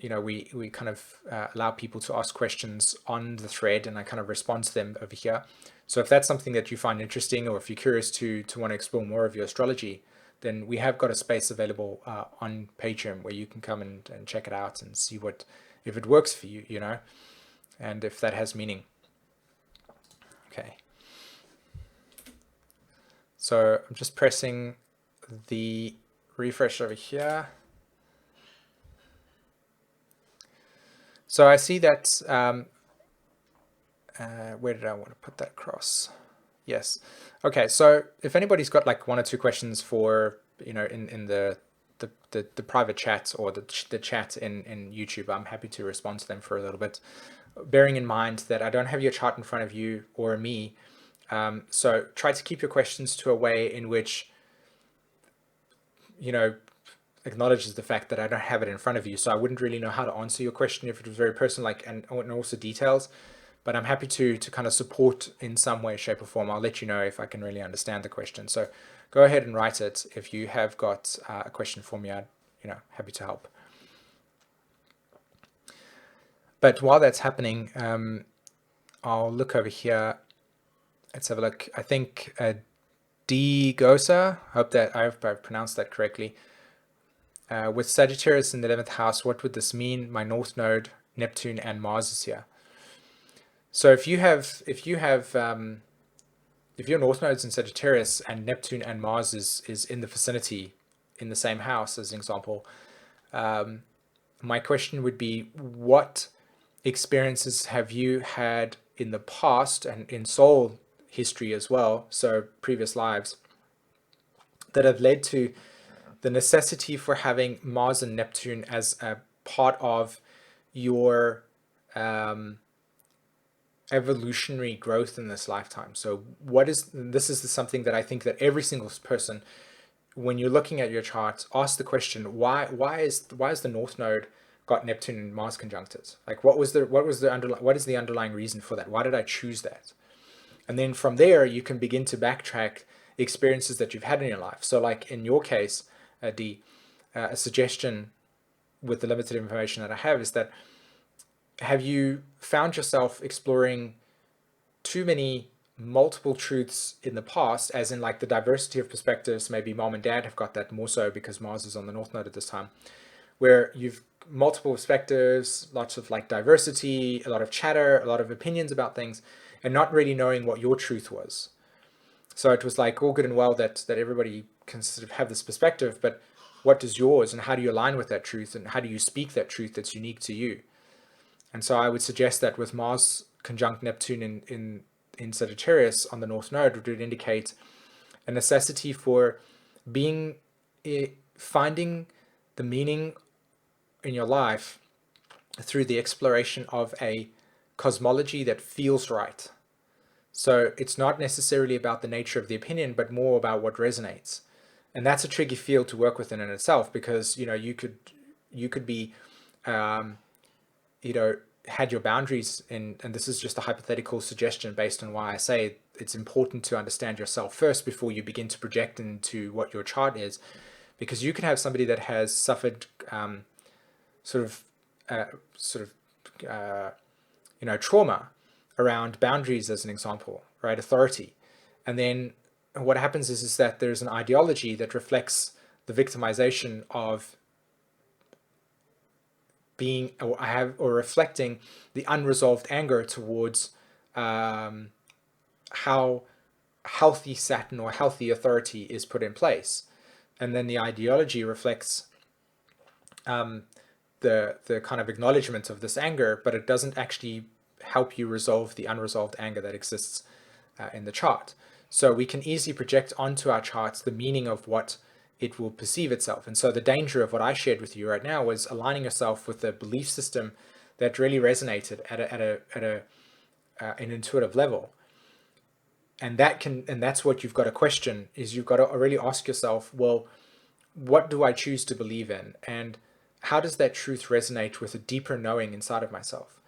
A: we kind of allow people to ask questions on the thread, and I kind of respond to them over here. So if that's something that you find interesting, or if you're curious to want to explore more of your astrology, then we have got a space available on Patreon where you can come and check it out and see if it works for you, and if that has meaning. Okay. So I'm just pressing the refresh over here. So I see that, where did I want to put that across? Yes. Okay, so if anybody's got like one or two questions for, in the private chat or the chat in YouTube, I'm happy to respond to them for a little bit, bearing in mind that I don't have your chart in front of you or me. So try to keep your questions to a way in which, acknowledges the fact that I don't have it in front of you. So I wouldn't really know how to answer your question if it was very personal, and also details. But I'm happy to kind of support in some way, shape, or form. I'll let you know if I can really understand the question. So go ahead and write it if you have got a question for me. I'd, happy to help. But while that's happening, I'll look over here. Let's have a look. I think D. Gosa, hope that I've pronounced that correctly. With Sagittarius in the 11th house, what would this mean? My North Node, Neptune, and Mars is here. So if your North Node's in Sagittarius and Neptune and Mars is in the vicinity, in the same house, as an example, my question would be, what experiences have you had in the past and in soul history as well, so previous lives, that have led to the necessity for having Mars and Neptune as a part of your evolutionary growth in this lifetime? So this is something that I think that every single person, when you're looking at your chart, ask the question, why is the North Node got Neptune and Mars conjunct it? Like, what is the underlying reason for that? Why did I choose that? And then from there, you can begin to backtrack experiences that you've had in your life. So like in your case, D, a suggestion with the limited information that I have is that, have you found yourself exploring too many multiple truths in the past, as in like the diversity of perspectives? Maybe mom and dad have got that more so because Mars is on the North Node at this time, where you've multiple perspectives, lots of like diversity, a lot of chatter, a lot of opinions about things, and not really knowing what your truth was. So it was like all good and well that everybody can sort of have this perspective, but what is yours, and how do you align with that truth, and how do you speak that truth that's unique to you? And so I would suggest that with Mars conjunct Neptune in Sagittarius on the North Node, it would indicate a necessity for finding the meaning in your life through the exploration of a cosmology that feels right. So it's not necessarily about the nature of the opinion, but more about what resonates. And that's a tricky field to work with in itself, because you could be had your boundaries in, and this is just a hypothetical suggestion based on why I say it's important to understand yourself first before you begin to project into what your chart is, because you can have somebody that has suffered trauma around boundaries, as an example, right? Authority. And then what happens is that there's an ideology that reflects the victimization of being or reflecting the unresolved anger towards how healthy Saturn or healthy authority is put in place. and then the ideology reflects the kind of acknowledgement of this anger, but it doesn't actually help you resolve the unresolved anger that exists in the chart. So we can easily project onto our charts the meaning of what it will perceive itself. And so the danger of what I shared with you right now was aligning yourself with a belief system that really resonated at an intuitive level. And that's what you've got to question, is you've got to really ask yourself, well, what do I choose to believe in? And how does that truth resonate with a deeper knowing inside of myself?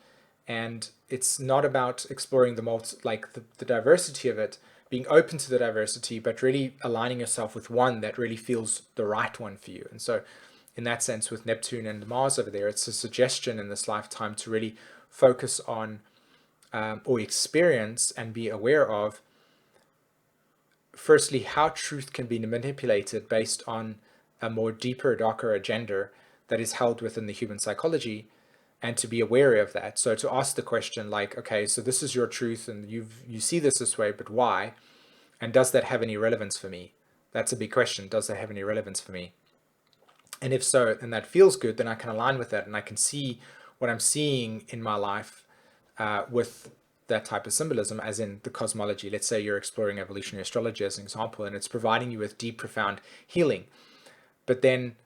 A: And it's not about exploring the diversity of it, being open to the diversity, but really aligning yourself with one that really feels the right one for you. And so in that sense, with Neptune and Mars over there, it's a suggestion in this lifetime to really focus on or experience and be aware of, firstly, how truth can be manipulated based on a more deeper, darker agenda that is held within the human psychology, and to be aware of that. So to ask the question like, okay, so this is your truth and you see this way, but why? And does that have any relevance for me? That's a big question. Does that have any relevance for me? And if so, and that feels good, then I can align with that and I can see what I'm seeing in my life with that type of symbolism, as in the cosmology. Let's say you're exploring evolutionary astrology as an example, and it's providing you with deep, profound healing. But then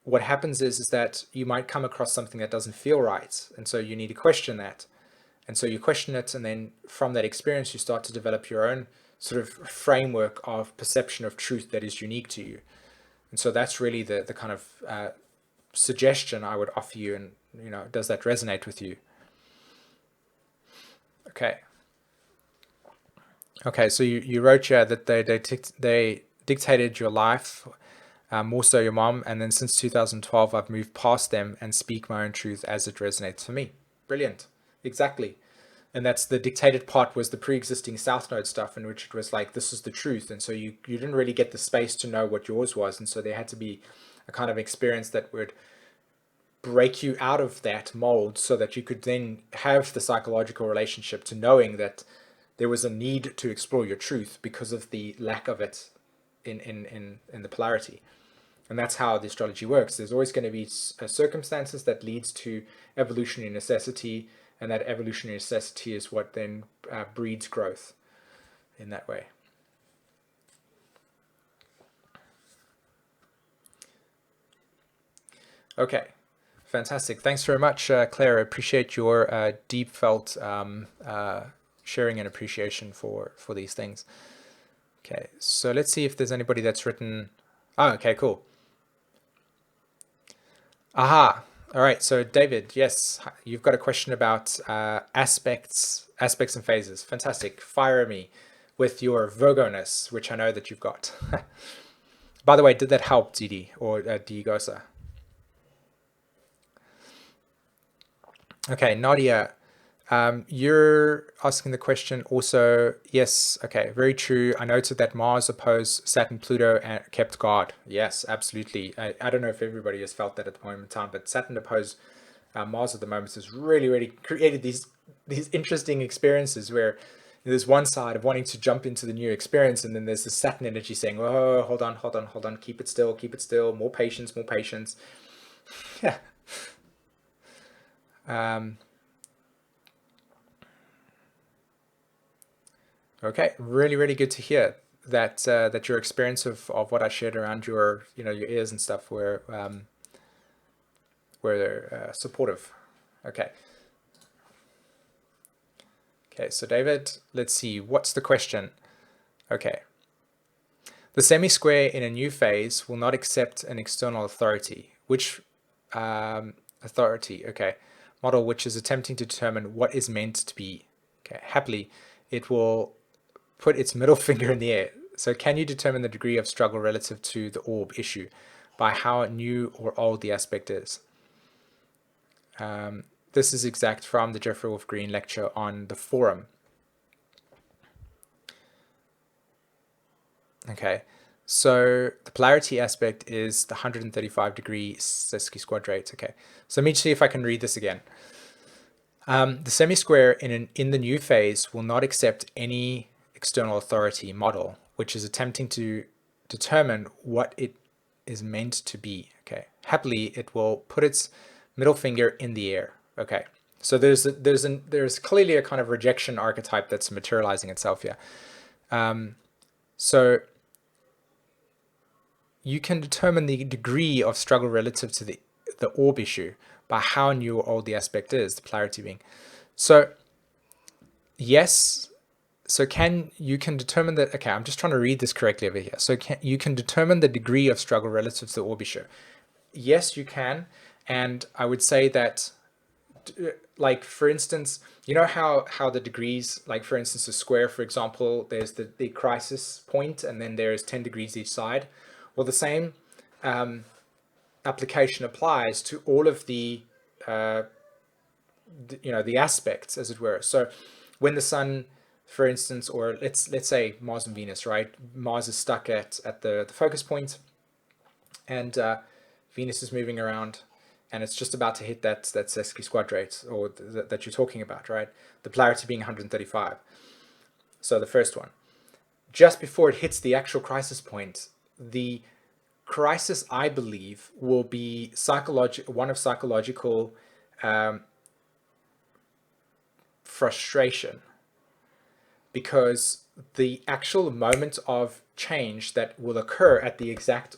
A: what happens is that you might come across something that doesn't feel right. And so you need to question that. And so you question it, and then from that experience, you start to develop your own sort of framework of perception of truth that is unique to you. And so that's really the kind of suggestion I would offer you. And, does that resonate with you? Okay. Okay, so you wrote here that they dictated your life, more so your mom, and then since 2012, I've moved past them and speak my own truth as it resonates for me. Brilliant. Exactly. And that's the dictated part, was the pre-existing South Node stuff, in which it was like, this is the truth. And so you didn't really get the space to know what yours was. And so there had to be a kind of experience that would break you out of that mold so that you could then have the psychological relationship to knowing that there was a need to explore your truth because of the lack of it in the polarity. And that's how the astrology works. There's always going to be circumstances that leads to evolutionary necessity, and that evolutionary necessity is what then breeds growth in that way. Okay, fantastic. Thanks very much, Claire. I appreciate your deep felt sharing and appreciation for these things. Okay, so let's see if there's anybody that's written. Oh, okay, cool. Aha. All right. So David, yes, you've got a question about aspects and phases. Fantastic. Fire me with your Virgo-ness, which I know that you've got. By the way, did that help, Didi or Digosa? Okay, Nadia, you're asking the question also. Yes, okay, very true. I noted that Mars opposed Saturn, Pluto, and kept guard. Yes, absolutely. I don't know if everybody has felt that at the moment in time, but Saturn opposed Mars at the moment has really created these interesting experiences where there's one side of wanting to jump into the new experience, and then there's the Saturn energy saying, "Oh, hold on, keep it still, more patience." Yeah. Okay, really good to hear that that your experience of what I shared around your your ears and stuff were supportive. Okay. Okay, so David, let's see, what's the question? Okay. The semi-square in a new phase will not accept an external authority. Which authority? Okay. Model which is attempting to determine what is meant to be. Okay. Happily, it will put its middle finger in the air. So can you determine the degree of struggle relative to the orb issue by how new or old the aspect is? This is exact from the Jeffrey Wolf Green lecture on the forum. Okay, so the polarity aspect is the 135-degree sesquisquadrate. Okay, so let me see if I can read this again. The semi-square in the new phase will not accept any external authority model, which is attempting to determine what it is meant to be. Okay, happily it will put its middle finger in the air. Okay, so there's clearly a kind of rejection archetype that's materializing itself here. So you can determine the degree of struggle relative to the orb issue by how new or old the aspect is, the polarity being. So yes, so you can determine that, okay, I'm just trying to read this correctly over here. So you can determine the degree of struggle relative to the orb issue. Yes, you can. And I would say that, like, for instance, you know how the degrees, like for instance, a square, for example, there's the crisis point and then there's 10 degrees each side. Well, the same application applies to all of the aspects, as it were. So when the sun, for instance, or let's say Mars and Venus, right? Mars is stuck at the focus point, and Venus is moving around, and it's just about to hit that sesquisquadrate, or that you're talking about, right? The polarity being 135. So the first one, just before it hits the actual crisis point, the crisis, I believe, will be one of psychological frustration, because the actual moment of change that will occur at the exact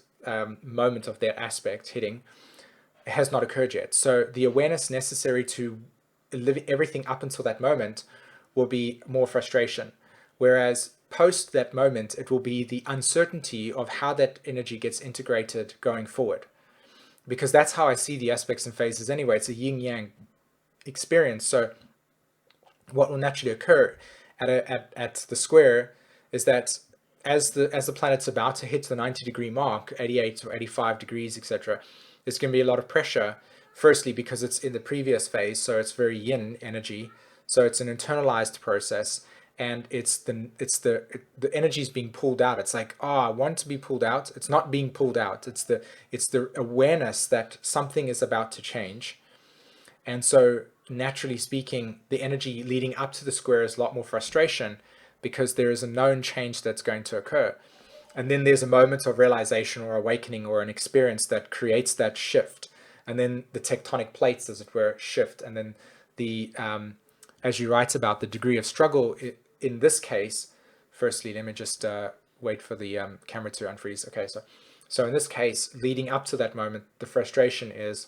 A: moment of that aspect hitting has not occurred yet. So the awareness necessary to live everything up until that moment will be more frustration, whereas post that moment it will be the uncertainty of how that energy gets integrated going forward, because that's how I see the aspects and phases anyway. It's a yin yang experience. So what will naturally occur at the square is that as the planet's about to hit the 90-degree mark, 88 or 85 degrees, etc., there's going to be a lot of pressure. Firstly, because it's in the previous phase, so it's very yin energy, so it's an internalized process, and it's the energy is being pulled out. It's like, oh, I want to be pulled out. It's not being pulled out. It's the awareness that something is about to change, and so naturally speaking, the energy leading up to the square is a lot more frustration, because there is a known change that's going to occur. And then there's a moment of realization or awakening or an experience that creates that shift. And then the tectonic plates, as it were, shift. And then as you write about the degree of struggle in this case, firstly, let me just wait for the camera to unfreeze. Okay, so in this case, leading up to that moment, the frustration is,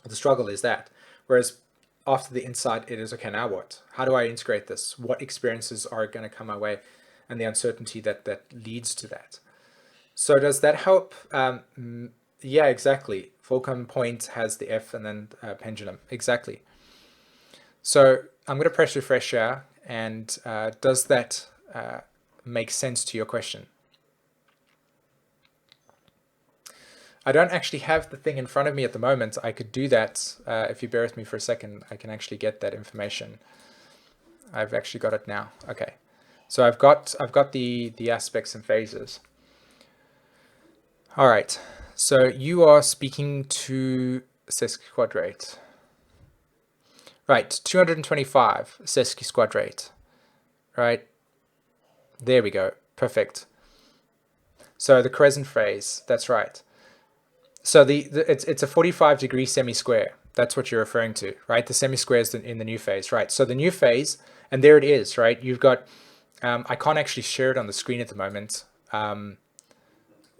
A: the struggle is that. Whereas after the insight, it is, okay, now what? How do I integrate this? What experiences are going to come my way? And the uncertainty that leads to that. So does that help? Yeah, exactly. Fulcrum point has the F and then pendulum. Exactly. So I'm going to press refresh here. And does that make sense to your question? I don't actually have the thing in front of me at the moment. I could do that. If you bear with me for a second, I can actually get that information. I've actually got it now. Okay. So I've got the aspects and phases. All right. So you are speaking to sesquiquadrate. Right, 225 sesquisquadrate. Right. There we go. Perfect. So the crescent phase, that's right. So it's a 45-degree semi-square. That's what you're referring to, right? The semi-square is in the new phase, right? So the new phase, and there it is, right? You've got, I can't actually share it on the screen at the moment.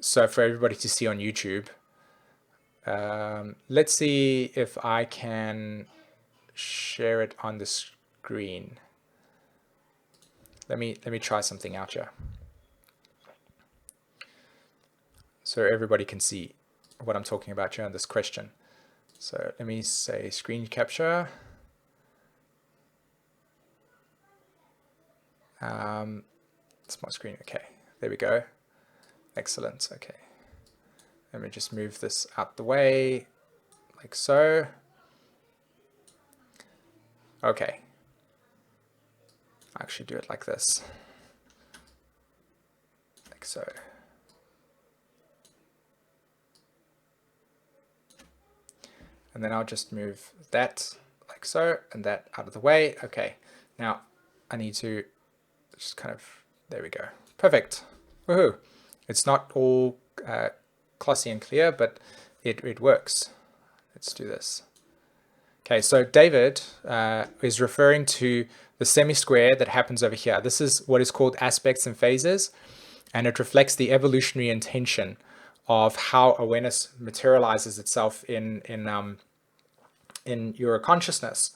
A: So for everybody to see on YouTube, let's see if I can share it on the screen. Let me try something out here, so everybody can see what I'm talking about here on this question. So let me say screen capture. It's my screen. Okay, there we go. Excellent. Okay, let me just move this out the way like so. Okay, I'll actually do it like this, like so. And then I'll just move that like so, and that out of the way. Okay, now I need to just kind of, there we go. Perfect. Woohoo. It's not all glossy and clear, but it works. Let's do this. Okay, so David is referring to the semi-square that happens over here. This is what is called aspects and phases, and it reflects the evolutionary intention of how awareness materializes itself in your consciousness.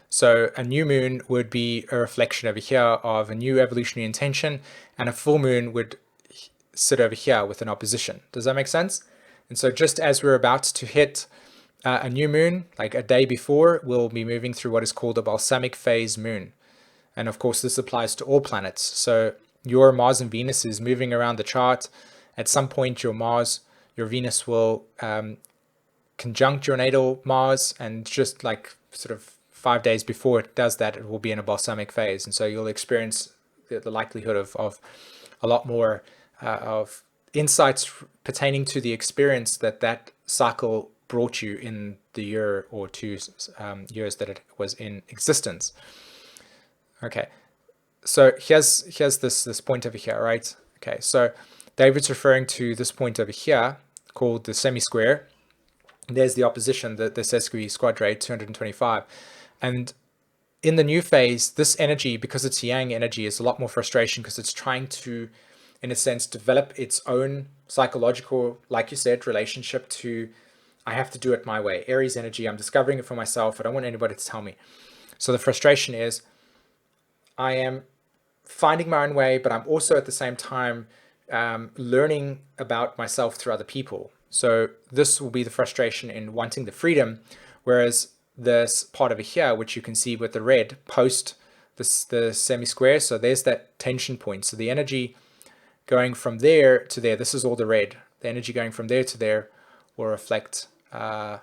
A: So a new moon would be a reflection over here of a new evolutionary intention, and a full moon would sit over here with an opposition. Does that make sense? And so just as we're about to hit a new moon, like a day before, we'll be moving through what is called a balsamic phase moon. And of course, this applies to all planets. So your Mars and Venus is moving around the chart. At some point, your Venus will conjunct your natal Mars, and just like sort of 5 days before it does that, it will be in a balsamic phase. And so you'll experience the likelihood of a lot more of insights pertaining to the experience that cycle brought you in the year or 2 years that it was in existence. Okay, so here's this point over here, right? Okay, so David's referring to this point over here called the semi-square. There's the opposition, the sesqui-squadrate, 225. And in the new phase, this energy, because it's yang energy, is a lot more frustration because it's trying to, in a sense, develop its own psychological, like you said, relationship to, I have to do it my way. Aries energy, I'm discovering it for myself. I don't want anybody to tell me. So the frustration is, I am finding my own way, but I'm also at the same time learning about myself through other people. So this will be the frustration in wanting the freedom, whereas this part over here, which you can see with the red, post the semi-square, so there's that tension point. So the energy going from there to there, this is all the red. The energy going from there to there will reflect. I'm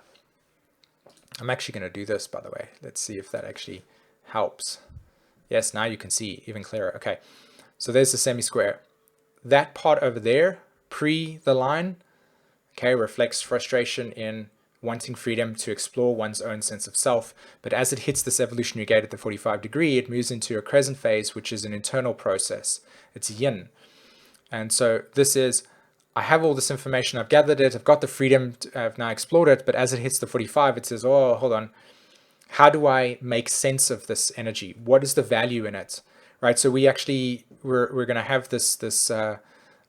A: actually going to do this, by the way. Let's see if that actually helps. Yes, now you can see even clearer. Okay, so there's the semi-square. That part over there, pre the line, okay, reflects frustration in wanting freedom to explore one's own sense of self. But as it hits this evolutionary gate at the 45 degree, it moves into a crescent phase, which is an internal process. It's yin. And so this is, I have all this information, I've gathered it, I've got the freedom, I've now explored it, but as it hits the 45, it says, oh, hold on. How do I make sense of this energy? What is the value in it? Right? So we're going to have this I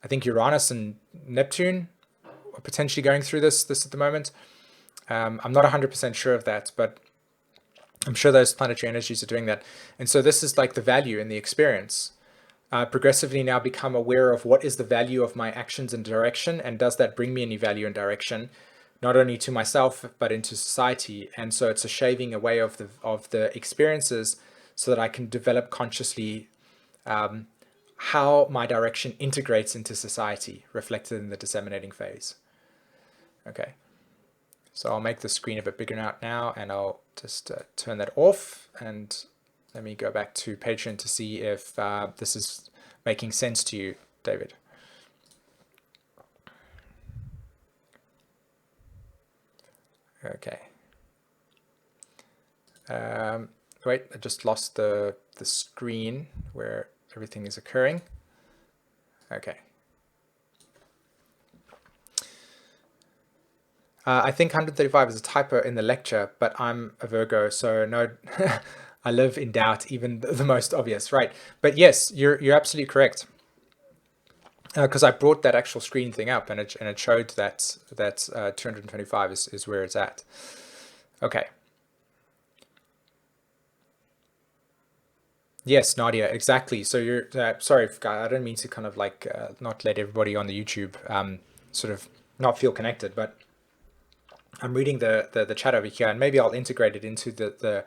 A: think Uranus and Neptune are potentially going through this at the moment. I'm not 100% sure of that, but I'm sure those planetary energies are doing that. And so this is like the value in the experience. Progressively now become aware of what is the value of my actions and direction, and does that bring me any value and direction, not only to myself but into society. And so it's a shaving away of the experiences so that I can develop consciously how my direction integrates into society, reflected in the disseminating phase. Okay, so I'll make the screen a bit bigger now, and I'll just turn that off, and let me go back to Patreon to see if this is making sense to you, David. Okay. Wait, I just lost the screen where everything is occurring. Okay. I think 135 is a typo in the lecture, but I'm a Virgo, so no, I live in doubt, even the most obvious, right? But yes, you're absolutely correct. Because I brought that actual screen thing up, and it showed that 225 is where it's at. Okay. Yes, Nadia, exactly. So you're sorry, I don't mean to kind of like not let everybody on the YouTube sort of not feel connected, but I'm reading the chat over here, and maybe I'll integrate it into the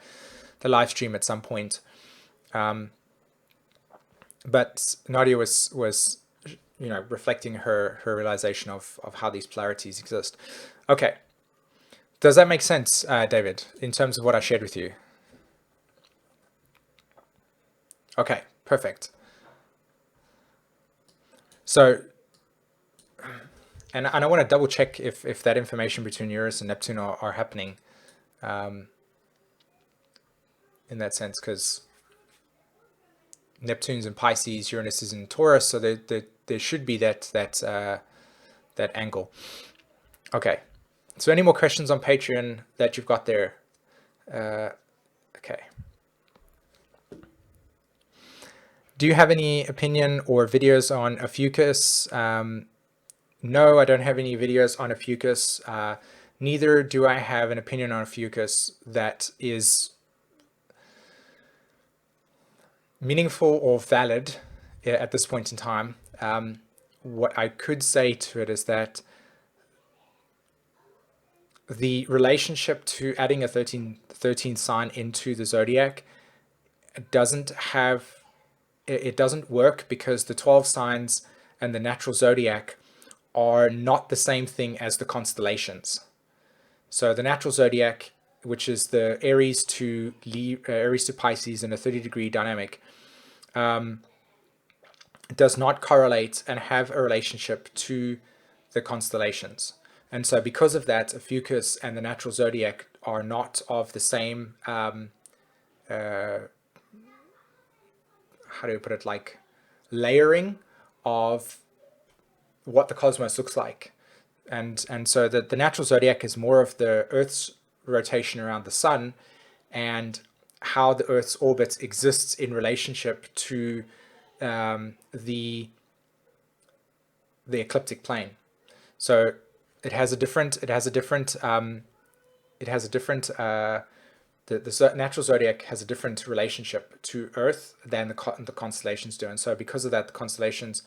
A: live stream at some point. But Nadia was reflecting her realization of how these polarities exist. Okay, does that make sense, David, in terms of what I shared with you? Okay, perfect. So, and I want to double check if that information between Uranus and Neptune are happening in that sense, because Neptune's in Pisces, Uranus is in Taurus, so they're there should be that angle. Okay. So any more questions on Patreon that you've got there? Okay. Do you have any opinion or videos on Ophiuchus? No, I don't have any videos on Ophiuchus. Neither do I have an opinion on Ophiuchus that is meaningful or valid at this point in time. What I could say to it is that the relationship to adding a 13 sign into the zodiac doesn't work, because the 12 signs and the natural zodiac are not the same thing as the constellations. So the natural zodiac, which is the Aries to Pisces in a 30-degree dynamic, does not correlate and have a relationship to the constellations. And so because of that, Ophiuchus and the natural zodiac are not of the same, how do you put it, like layering of what the cosmos looks like. And so the natural zodiac is more of the Earth's rotation around the sun and how the Earth's orbit exists in relationship to the ecliptic plane. So it has a different the natural zodiac has a different relationship to Earth than the constellations do. And so because of that, the constellations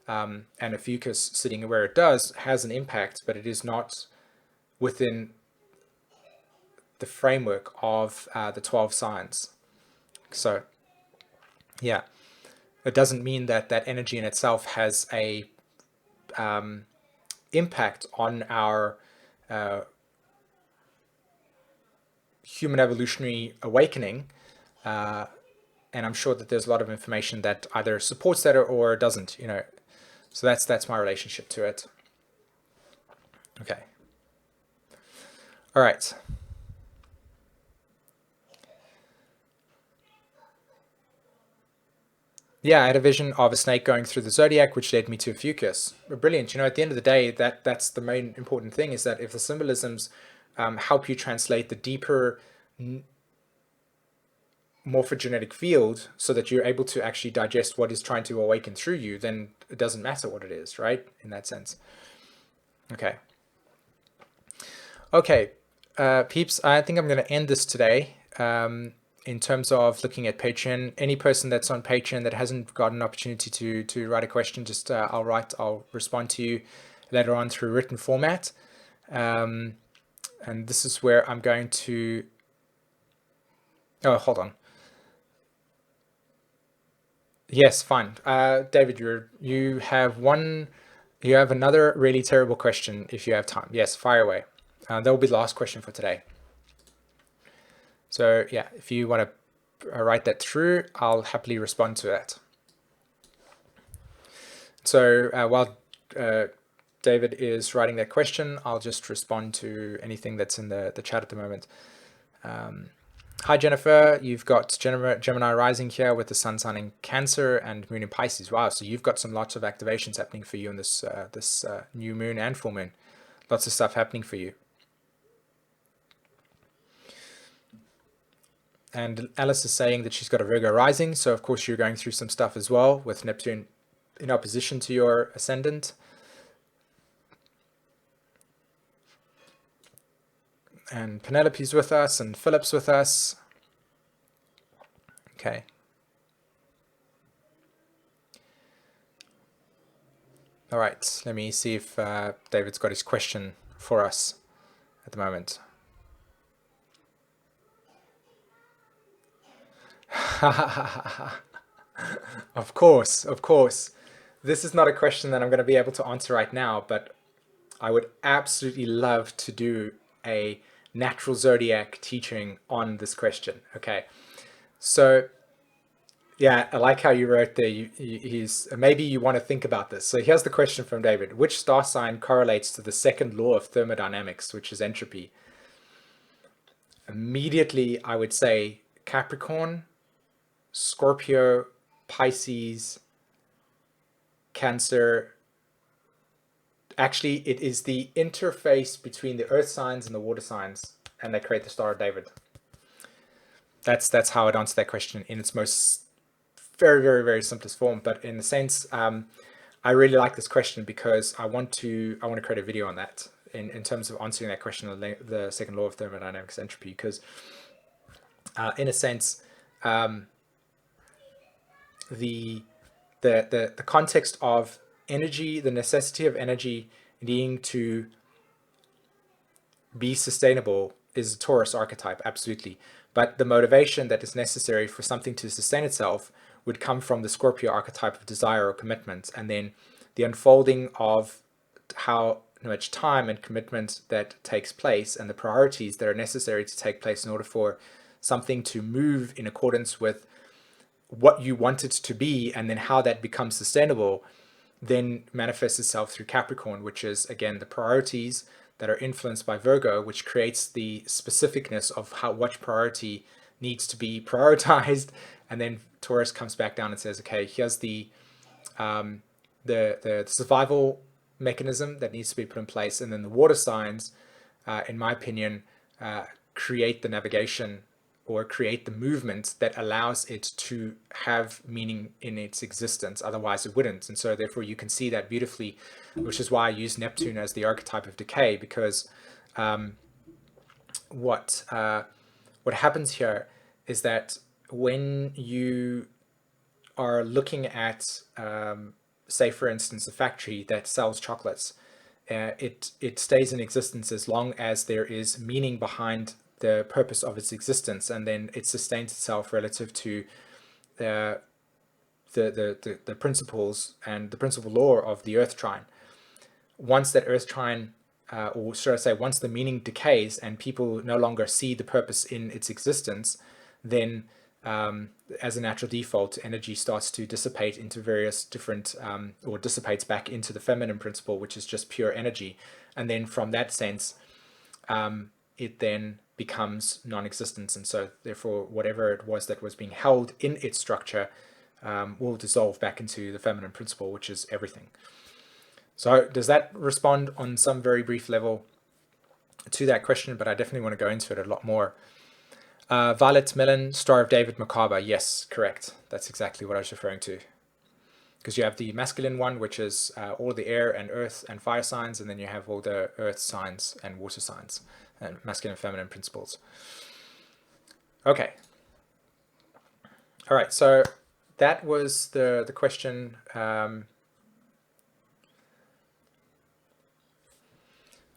A: and Ophiuchus sitting where it does has an impact, but it is not within the framework of the 12 signs. So yeah, it doesn't mean that that energy in itself has a impact on our human evolutionary awakening. And I'm sure that there's a lot of information that either supports that or doesn't, So that's my relationship to it. Okay. All right. Yeah, I had a vision of a snake going through the zodiac, which led me to Ophiuchus. Brilliant. At the end of the day, that's the main important thing, is that if the symbolisms help you translate the deeper morphogenetic field so that you're able to actually digest what is trying to awaken through you, then it doesn't matter what it is, right? In that sense. Okay. Okay, peeps, I think I'm going to end this today. In terms of looking at Patreon, any person that's on Patreon that hasn't got an opportunity to write a question, just I'll respond to you later on through written format. And this is where I'm going to, oh, hold on. Yes, fine. David, you have another really terrible question if you have time. Yes, fire away. That will be the last question for today. So yeah, if you want to write that through, I'll happily respond to that. So while David is writing that question, I'll just respond to anything that's in the chat at the moment. Hi, Jennifer. You've got Gemini rising here with the sun sign in Cancer and moon in Pisces. Wow, so you've got lots of activations happening for you in this new moon and full moon. Lots of stuff happening for you. And Alice is saying that she's got a Virgo rising, so of course you're going through some stuff as well with Neptune in opposition to your ascendant. And Penelope's with us, and Philip's with us. Okay. All right, let me see if David's got his question for us at the moment. Of course. This is not a question that I'm going to be able to answer right now, but I would absolutely love to do a natural zodiac teaching on this question. Okay, so yeah, I like how you wrote there. Maybe you want to think about this. So here's the question from David: which star sign correlates to the second law of thermodynamics, which is entropy? Immediately, I would say Capricorn, Scorpio, Pisces, Cancer, actually, it is the interface between the earth signs and the water signs, and they create the Star of David. That's how I'd answer that question in its most very, very, very simplest form. But in a sense, I really like this question because I want to create a video on that in terms of answering that question on the second law of thermodynamics entropy. Because in a sense, the context of energy, the necessity of energy needing to be sustainable is a Taurus archetype, absolutely. But the motivation that is necessary for something to sustain itself would come from the Scorpio archetype of desire or commitment, and then the unfolding of how much time and commitment that takes place and the priorities that are necessary to take place in order for something to move in accordance with what you want it to be, and then how that becomes sustainable then manifests itself through Capricorn, which is again the priorities that are influenced by Virgo, which creates the specificness of how what priority needs to be prioritized, and then Taurus comes back down and says, okay, here's the survival mechanism that needs to be put in place, and then the water signs, in my opinion, create the navigation or create the movement that allows it to have meaning in its existence. Otherwise it wouldn't. And so therefore you can see that beautifully, which is why I use Neptune as the archetype of decay, because what happens here is that when you are looking at say for instance a factory that sells chocolates, it stays in existence as long as there is meaning behind the purpose of its existence, and then it sustains itself relative to the principles and the principal law of the earth trine. Once that earth trine, or should I say, once the meaning decays and people no longer see the purpose in its existence, then as a natural default, energy starts to dissipate into various different, or dissipates back into the feminine principle, which is just pure energy. And then from that sense, it then becomes non-existence, and so therefore whatever it was that was being held in its structure will dissolve back into the feminine principle, which is everything. So does that respond on some very brief level to that question? But I definitely want to go into it a lot more. Violet Millen, Star of David Macabre. Yes, correct. That's exactly what I was referring to. Because you have the masculine one, which is all the air and earth and fire signs, and then you have all the earth signs and water signs, and masculine and feminine principles. Okay. All right, so that was the question.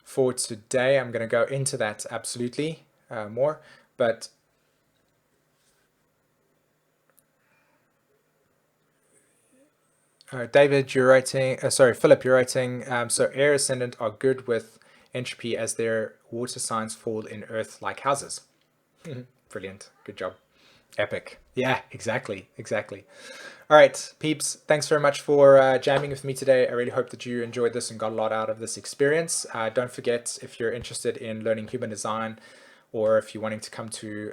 A: For today, I'm going to go into that absolutely more, but David, you're writing, Philip, you're writing, so air ascendant are good with entropy as their water signs fall in earth-like houses. Brilliant. Good job. Epic. Yeah, exactly. All right, peeps, thanks very much for jamming with me today. I really hope that you enjoyed this and got a lot out of this experience. Don't forget, if you're interested in learning human design, or if you're wanting to come to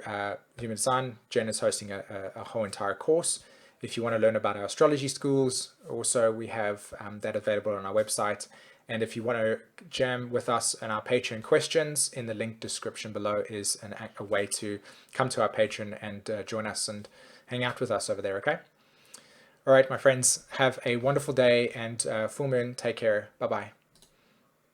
A: human design, Jen is hosting a whole entire course. If you want to learn about our astrology schools, also we have that available on our website. And if you want to jam with us on our Patreon questions, in the link description below is a way to come to our Patreon and join us and hang out with us over there, okay? All right, my friends, have a wonderful day, and full moon, take care. Bye-bye.